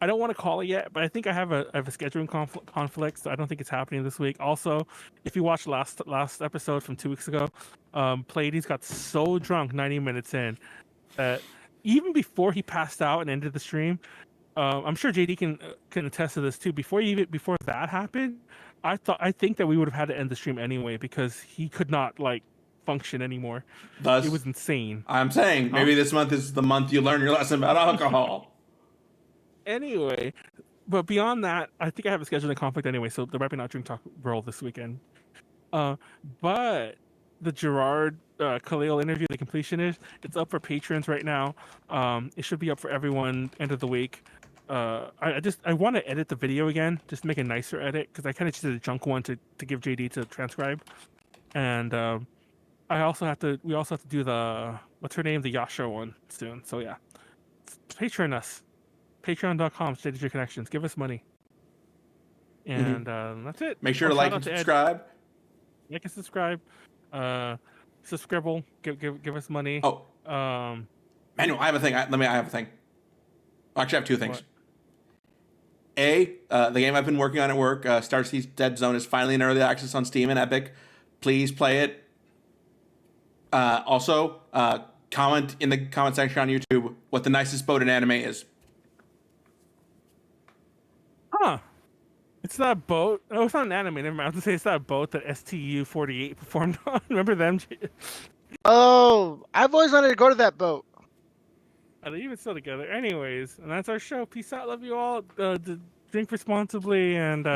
I don't want to call it yet, but I think I have a scheduling conflict, so I don't think it's happening this week. Also, if you watched last episode from 2 weeks ago, Pleiades got so drunk 90 minutes in that even before he passed out and ended the stream, I'm sure JD can attest to this too. Before that happened, I think that we would have had to end the stream anyway because he could not like function anymore. Thus, it was insane. I'm saying maybe this month is the month you learn your lesson about alcohol. Anyway, but beyond that, I think I have a scheduling conflict anyway, so there might be not Drink Talk Roll this weekend. But the Gerard Khalil interview, the completionist, it's up for patrons right now. It should be up for everyone end of the week. I want to edit the video again, just make a nicer edit because I kind of just did a junk one to give JD to transcribe, and we also have to do the what's her name, the Yasha one soon. So yeah, patron us. Patreon.com/JDJConnections. Give us money. And that's it. Make sure to like and subscribe. Like and subscribe. Subscribe. Give us money. Oh. Manuel, I have a thing. I have a thing. Actually, I have 2 things. What? The game I've been working on at work, Star Seas Dead Zone, is finally in early access on Steam and Epic. Please play it. Also, comment in the comment section on YouTube what the nicest boat in anime is. Huh. It's that boat. Oh, it's not an anime. Never mind. I was going to say it's that boat that STU-48 performed on. Remember them? Oh, I've always wanted to go to that boat. Are they even still together? Anyways, and that's our show. Peace out. Love you all. Drink responsibly and